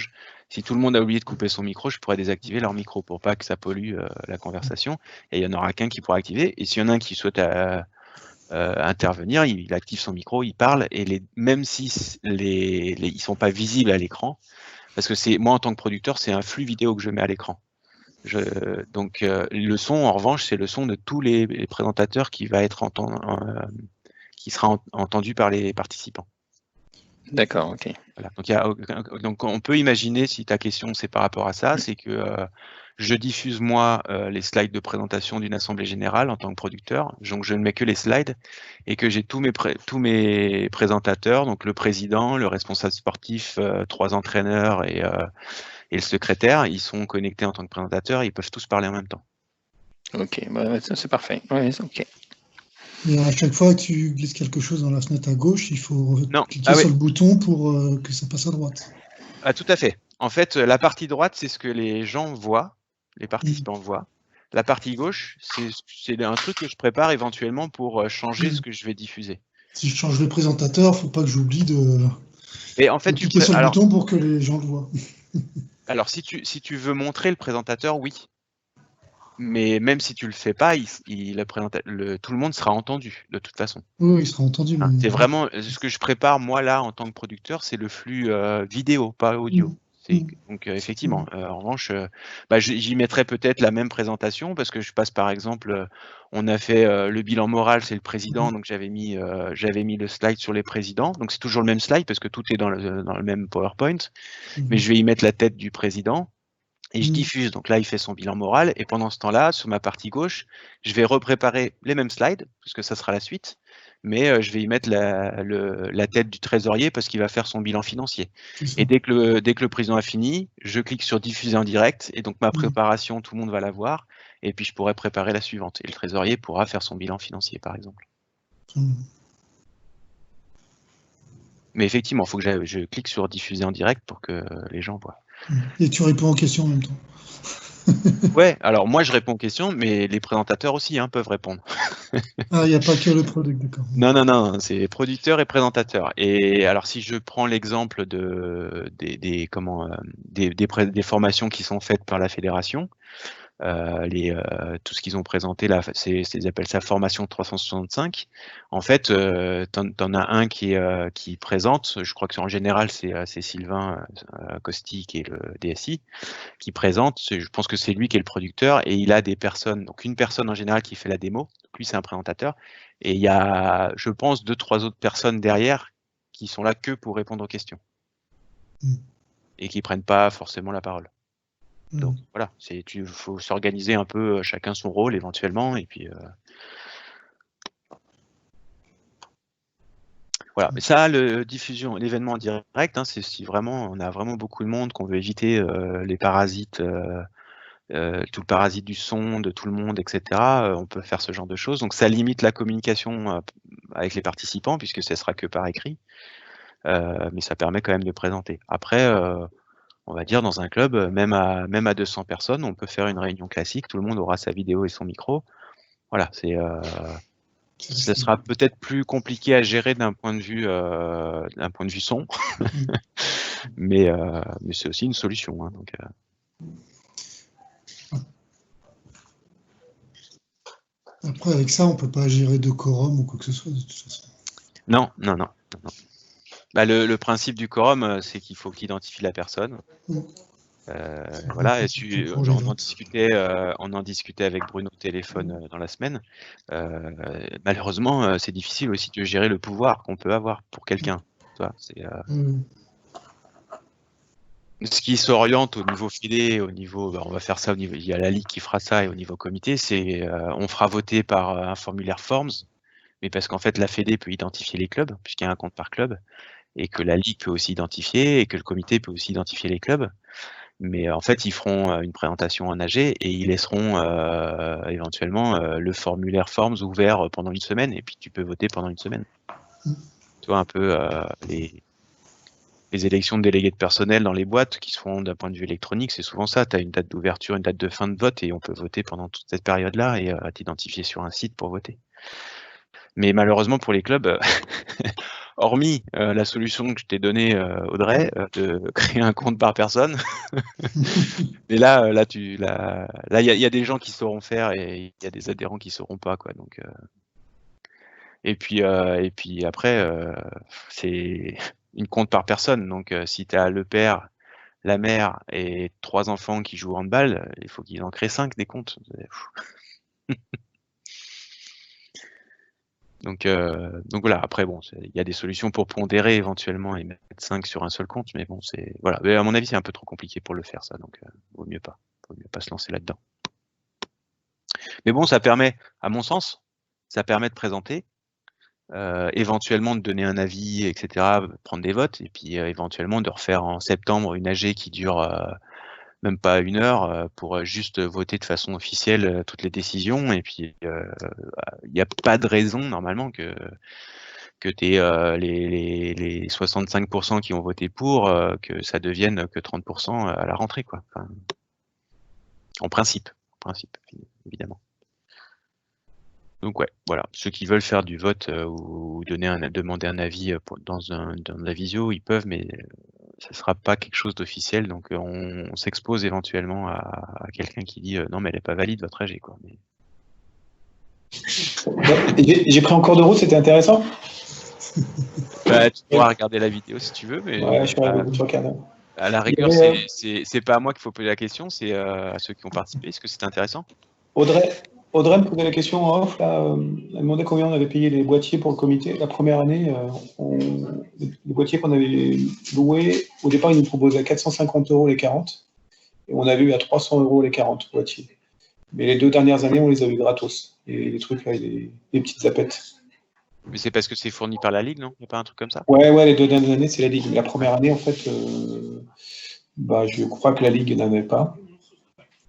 si tout le monde a oublié de couper son micro, je pourrais désactiver leur micro pour pas que ça pollue la conversation, et il y en aura qu'un qui pourra activer, et s'il y en a un qui souhaite intervenir, il active son micro, il parle, et même si ils sont pas visibles à l'écran, parce que moi en tant que producteur, c'est un flux vidéo que je mets à l'écran. Donc le son, en revanche, c'est le son de tous les présentateurs qui va être qui sera entendu par les participants. D'accord, ok. Voilà. Donc on peut imaginer, si ta question c'est par rapport à ça, c'est que je diffuse moi les slides de présentation d'une assemblée générale en tant que producteur, donc je ne mets que les slides et que j'ai tous mes présentateurs, donc le président, le responsable sportif, 3 entraîneurs et le secrétaire, ils sont connectés en tant que présentateurs, ils peuvent tous parler en même temps. Ok, bah, ça c'est parfait. Ouais, ok. Et à chaque fois que tu glisses quelque chose dans la fenêtre à gauche, il faut cliquer oui. sur le bouton pour que ça passe à droite. Ah, tout à fait. En fait, la partie droite, c'est ce que les gens voient, les participants voient. La partie gauche, c'est un truc que je prépare éventuellement pour changer ce que je vais diffuser. Si je change le présentateur, il ne faut pas que j'oublie de cliquer sur le bouton pour que les gens le voient. Alors, si tu veux montrer le présentateur, oui. Mais même si tu le fais pas, tout le monde sera entendu de toute façon. Oui, il sera entendu. Mais... C'est vraiment ce que je prépare moi là en tant que producteur, c'est le flux vidéo, pas audio. Donc effectivement, en revanche, j'y mettrai peut-être la même présentation parce que je passe par exemple, on a fait le bilan moral, c'est le président, donc j'avais mis le slide sur les présidents, donc c'est toujours le même slide parce que tout est dans le même PowerPoint, mais je vais y mettre la tête du président. Et je diffuse, donc là il fait son bilan moral, et pendant ce temps-là, sur ma partie gauche, je vais repréparer les mêmes slides, puisque ça sera la suite, mais je vais y mettre la tête du trésorier parce qu'il va faire son bilan financier. Et dès que le président a fini, je clique sur diffuser en direct, et donc ma préparation, tout le monde va la voir, et puis je pourrai préparer la suivante. Et le trésorier pourra faire son bilan financier, par exemple. Mais effectivement, il faut que je clique sur diffuser en direct pour que les gens voient. Et tu réponds aux questions en même temps. Ouais, alors moi je réponds aux questions, mais les présentateurs aussi peuvent répondre. Ah, il n'y a pas que le product, d'accord. Non, c'est producteur et présentateurs. Et alors si je prends l'exemple des formations qui sont faites par la fédération, tout ce qu'ils ont présenté là, ils appellent ça formation 365. En fait, t'en as un qui présente, je crois que en général c'est Sylvain Costi qui est le DSI, qui présente, je pense que c'est lui qui est le producteur, et il a des personnes, donc une personne en général qui fait la démo, lui c'est un présentateur, et il y a, je pense, 2-3 autres personnes derrière qui sont là que pour répondre aux questions, et qui prennent pas forcément la parole. Donc voilà, il faut s'organiser un peu chacun son rôle éventuellement, et puis voilà. Mais ça, l'événement en direct, c'est si vraiment on a vraiment beaucoup de monde, qu'on veut éviter les parasites, tout le parasite du son, de tout le monde, etc. On peut faire ce genre de choses. Donc ça limite la communication avec les participants puisque ce sera que par écrit, mais ça permet quand même de présenter. Après, on va dire dans un club, même à 200 personnes, on peut faire une réunion classique, tout le monde aura sa vidéo et son micro. Voilà, ça sera peut-être plus compliqué à gérer d'un point de vue son, mais c'est aussi une solution. Donc, Après, avec ça, on ne peut pas gérer de quorum ou quoi que ce soit, de toute façon. Non. Le principe du quorum, c'est qu'il faut qu'il identifie la personne. Voilà, et on en discutait avec Bruno au téléphone dans la semaine. Malheureusement, c'est difficile aussi de gérer le pouvoir qu'on peut avoir pour quelqu'un. Ce qui s'oriente au niveau fédé, au niveau, on va faire ça au niveau, il y a la ligue qui fera ça, et au niveau comité, c'est on fera voter par un formulaire Forms, mais parce qu'en fait la fédé peut identifier les clubs puisqu'il y a un compte par club, et que la ligue peut aussi identifier, et que le comité peut aussi identifier les clubs. Mais en fait, ils feront une présentation en AG et ils laisseront éventuellement le formulaire Forms ouvert pendant une semaine, et puis tu peux voter pendant une semaine. Tu vois un peu les élections de délégués de personnel dans les boîtes qui se font d'un point de vue électronique, c'est souvent ça. Tu as une date d'ouverture, une date de fin de vote, et on peut voter pendant toute cette période-là et t'identifier sur un site pour voter. Mais malheureusement pour les clubs, hormis la solution que je t'ai donnée, Audrey, de créer un compte par personne, mais là, il y a des gens qui sauront faire et il y a des adhérents qui sauront pas, quoi. Donc, et puis après, c'est une compte par personne. Donc, si tu as le père, la mère et 3 enfants qui jouent au handball, il faut qu'ils en créent 5 des comptes. Donc voilà, après bon, il y a des solutions pour pondérer éventuellement et mettre 5 sur un seul compte, mais bon, voilà. Mais à mon avis, c'est un peu trop compliqué pour le faire, ça, donc vaut mieux pas se lancer là-dedans. Mais bon, ça permet, à mon sens, de présenter, éventuellement de donner un avis, etc., prendre des votes, et puis éventuellement de refaire en septembre une AG qui dure même pas 1 heure, pour juste voter de façon officielle toutes les décisions. Et puis, il n'y a pas de raison, normalement, que tu aies les 65% qui ont voté pour, que ça devienne que 30% à la rentrée, quoi. Enfin, en principe, évidemment. Donc ouais, voilà, ceux qui veulent faire du vote ou demander un avis dans la visio, ils peuvent, mais ça sera pas quelque chose d'officiel, donc on s'expose éventuellement à quelqu'un qui dit non mais elle est pas valide votre AG, quoi. Mais... J'ai pris en cours de route, c'était intéressant. Bah, tu pourras regarder la vidéo si tu veux, mais ouais, je regarde. À la rigueur, c'est pas à moi qu'il faut poser la question, c'est à ceux qui ont participé. Est-ce que c'était intéressant? Audrey me posait la question en off, là, elle demandait combien on avait payé les boîtiers pour le comité. La première année, les boîtiers qu'on avait loués, au départ, ils nous proposaient à 450 € les 40, et on avait eu à 300 € les 40 boîtiers. Mais les 2 dernières années, on les a eu gratos, et les trucs là, les petites zapettes. Mais c'est parce que c'est fourni par la Ligue, non? Il n'y a pas un truc comme ça? Ouais, les 2 dernières années, c'est la Ligue. La première année, en fait, je crois que la Ligue n'avait pas.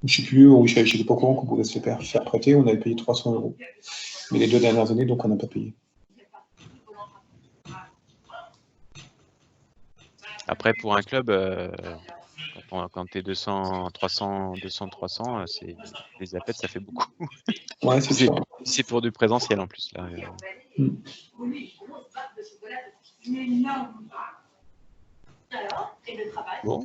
Je ne sais plus, je n'étais pas au courant qu'on pouvait se faire prêter, on avait payé 300 €. Mais les 2 dernières années, donc on n'a pas payé. Après, pour un club, quand tu es 200, 300, les zapettes, ça fait beaucoup. Ouais, c'est sûr. C'est pour du présentiel en plus. Là. Bon,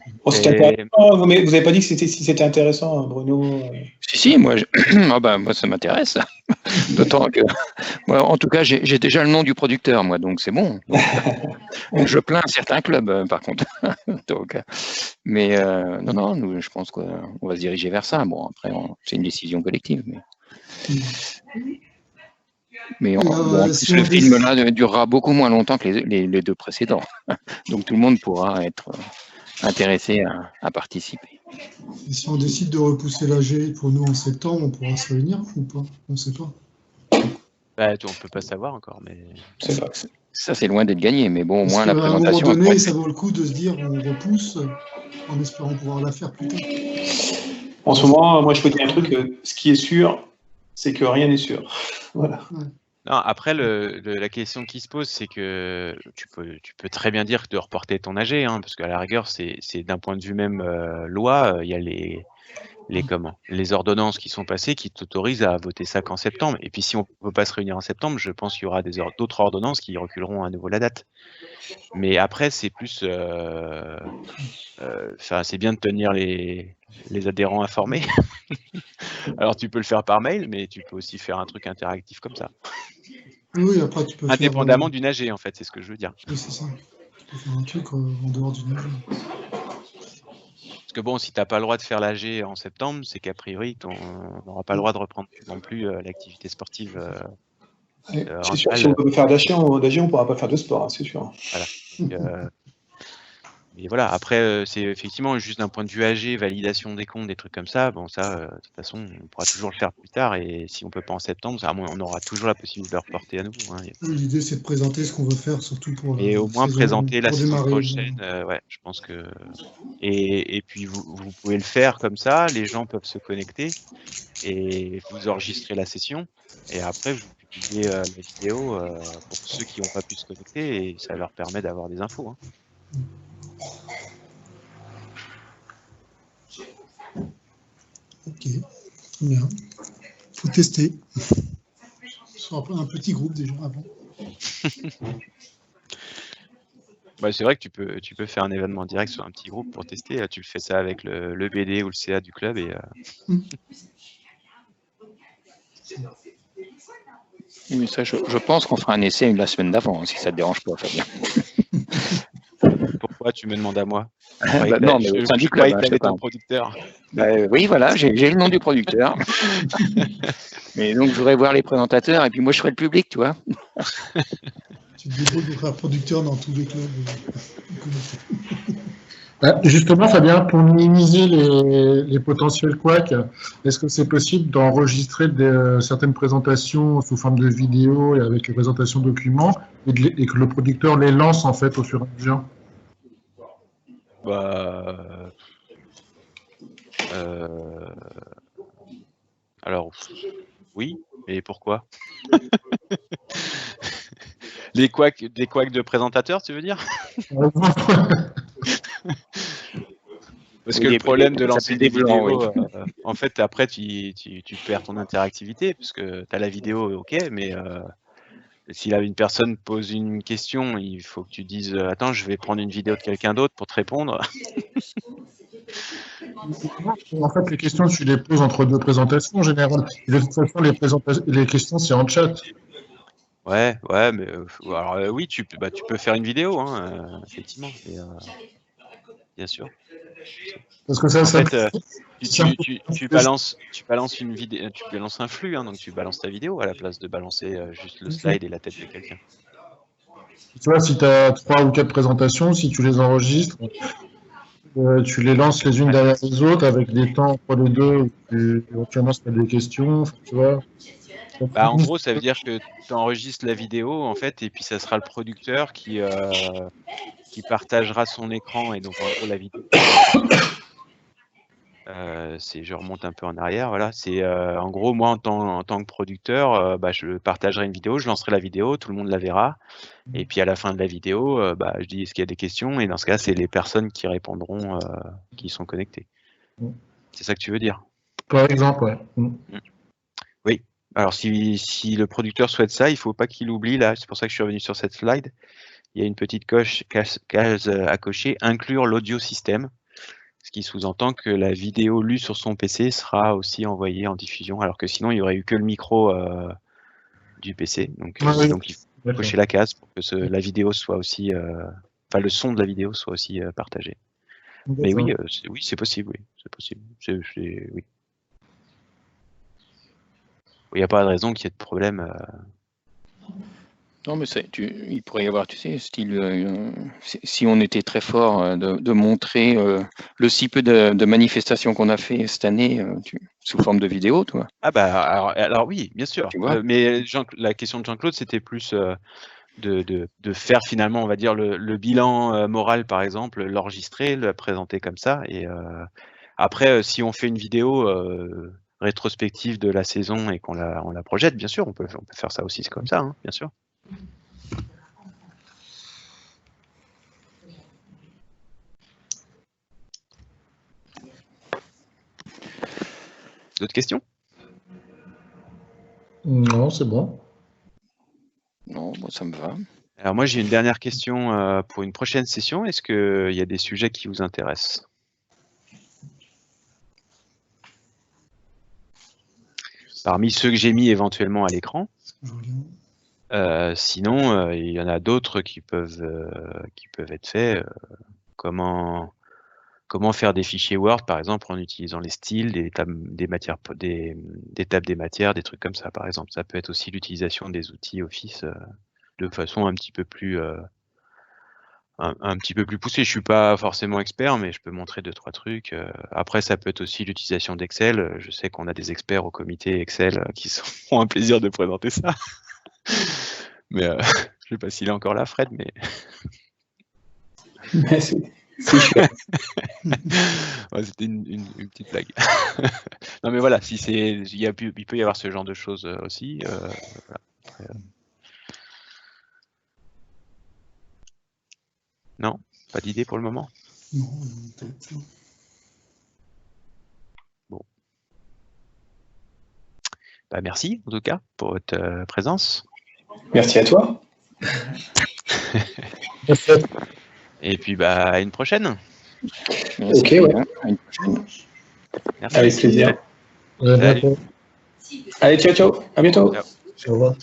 mais vous n'avez pas dit que si c'était intéressant, Bruno? Si, moi, moi ça m'intéresse. D'autant que, moi, en tout cas, j'ai déjà le nom du producteur, moi, donc c'est bon. Donc, je plains certains clubs, par contre. Donc, mais non, nous, je pense qu'on va se diriger vers ça. Bon, après, c'est une décision collective. Mais si le film-là durera beaucoup moins longtemps que les 2 précédents. Donc tout le monde pourra être intéressé à participer. Et si on décide de repousser l'AG pour nous en septembre, on pourra se réunir ou pas? On ne sait pas. Bah, on ne peut pas savoir encore, mais... Ça, c'est loin d'être gagné, mais bon, au moins la présentation... À un moment donné, ça vaut le coup de se dire on repousse en espérant pouvoir la faire plus tard. En ce moment, moi je peux dire un truc, ce qui est sûr, c'est que rien n'est sûr. Voilà. Ouais. Non, après, la question qui se pose, c'est que tu peux très bien dire de reporter ton AG, hein, parce qu'à la rigueur, c'est d'un point de vue même loi, il y a les ordonnances qui sont passées qui t'autorisent à voter ça qu'en septembre. Et puis si on ne peut pas se réunir en septembre, je pense qu'il y aura d'autres ordonnances qui reculeront à nouveau la date. Mais après, c'est plus... c'est bien de tenir les adhérents informés. Alors tu peux le faire par mail, mais tu peux aussi faire un truc interactif comme ça. Oui, après tu peux indépendamment d'une AG, en fait, c'est ce que je veux dire. Oui, c'est ça. Tu peux faire un truc en dehors d'une AG. Parce que bon, si tu n'as pas le droit de faire l'AG en septembre, c'est qu'a priori, on n'aura pas le droit de reprendre non plus l'activité sportive. C'est sûr, si on peut faire d'AG, on ne pourra pas faire de sport, hein, c'est sûr. Voilà. Mais voilà, après, c'est effectivement juste d'un point de vue AG, validation des comptes, des trucs comme ça. Bon, ça, de toute façon, on pourra toujours le faire plus tard. Et si on ne peut pas en septembre, on aura toujours la possibilité de le reporter à nouveau. Hein. L'idée, c'est de présenter ce qu'on veut faire, surtout pour et au moins présenter la saison prochaine. Ouais, je pense que. Et puis, vous pouvez le faire comme ça. Les gens peuvent se connecter et vous enregistrez la session. Et après, vous publiez la vidéo pour ceux qui n'ont pas pu se connecter. Et ça leur permet d'avoir des infos. Hein. Ok, très bien. Il faut tester. Soit un petit groupe déjà avant. C'est vrai que tu peux faire un événement direct sur un petit groupe pour tester. Tu le fais ça avec le BD ou le CA du club. Et, Oui, ça, je pense qu'on fera un essai la semaine d'avant, si ça ne te dérange pas, Fabien. Pourquoi tu me demandes à moi? Non, mais au sein du club, tu ton producteur. Oui, voilà, j'ai le nom du producteur. Mais donc, je voudrais voir les présentateurs et puis moi, je ferai le public, tu vois. Tu te débrouilles pour faire producteur dans tous les clubs. Justement, Fabien, pour minimiser les potentiels couacs, est-ce que c'est possible d'enregistrer certaines présentations sous forme de vidéo et avec les présentations de documents et que le producteur les lance en fait au fur et à mesure? Alors, oui, mais pourquoi? Des couacs de présentateurs, tu veux dire? Parce que Oui, le problème de ça lancer fait des des blancs, vidéos, oui. en fait, après, tu perds ton interactivité, parce que tu as la vidéo, ok, mais si là, une personne pose une question, il faut que tu dises attends, je vais prendre une vidéo de quelqu'un d'autre pour te répondre. En fait, les questions, tu les poses entre deux présentations en général. De toute façon, les questions, c'est en chat. Ouais, mais alors, oui, tu peux faire une vidéo, hein, effectivement, mais, bien sûr. Parce que ça, En ça fait, tu balances une vidéo, tu balances un flux, hein, donc tu balances ta vidéo à la place de balancer juste le slide et la tête de quelqu'un. Tu vois, si tu as 3 ou 4 présentations, si tu les enregistres, tu les lances les unes derrière les autres avec des temps entre les deux, où éventuellement, si tu as des questions, tu vois. Bah, en gros, ça veut dire que tu enregistres la vidéo, en fait, et puis ça sera le producteur qui partagera son écran, et donc en gros la vidéo. Je remonte un peu en arrière, voilà. C'est en gros, moi en tant que producteur, je partagerai une vidéo, je lancerai la vidéo, tout le monde la verra, et puis à la fin de la vidéo, je dis est-ce qu'il y a des questions, et dans ce cas, c'est les personnes qui répondront, qui sont connectées. C'est ça que tu veux dire? Par exemple, ouais. Oui. Alors si le producteur souhaite ça, il faut pas qu'il oublie là. C'est pour ça que je suis revenu sur cette slide. Il y a une petite case à cocher, inclure l'audio système. Ce qui sous-entend que la vidéo lue sur son PC sera aussi envoyée en diffusion, alors que sinon il n'y aurait eu que le micro du PC. Donc il faut cocher la case pour que la vidéo soit aussi, le son de la vidéo soit aussi partagé. Mais oui, c'est possible, oui, c'est possible. Oui. Il n'y a pas de raison qu'il y ait de problème. Non, mais il pourrait y avoir, tu sais, style, si on était très fort de montrer le si peu de manifestations qu'on a fait cette année sous forme de vidéo, toi. Ah alors oui, bien sûr. Mais la question de Jean-Claude, c'était plus de faire finalement, on va dire, le bilan moral, par exemple, l'enregistrer, le présenter comme ça. Et après, si on fait une vidéo rétrospective de la saison et qu'on la projette, bien sûr, on peut faire ça aussi, c'est comme ça, hein, bien sûr. D'autres questions? Non, c'est bon. Non, bon, ça me va. Alors moi, j'ai une dernière question pour une prochaine session. Est-ce qu'il y a des sujets qui vous intéressent? Parmi ceux que j'ai mis éventuellement à l'écran. Sinon, il y en a d'autres qui peuvent être faits. Comment faire des fichiers Word, par exemple, en utilisant les styles, des tables des matières, des trucs comme ça, par exemple. Ça peut être aussi l'utilisation des outils Office de façon un petit peu plus poussée. Je suis pas forcément expert, mais je peux montrer 2-3 trucs. Après, ça peut être aussi l'utilisation d'Excel. Je sais qu'on a des experts au comité Excel qui ont un plaisir de présenter ça. Mais je sais pas s'il est encore là, Fred, mais. C'est chouette. Ouais, c'était une petite blague. Non, mais voilà, il peut y avoir ce genre de choses aussi. Voilà. Après, non, pas d'idée pour le moment. Non, peut-être. Bon. Merci en tout cas pour votre présence. Merci à toi. Et puis à une prochaine. Ok, ouais. À une prochaine. Merci. Avec plaisir. Salut. Allez, ciao, ciao. À bientôt. Ciao. Au revoir.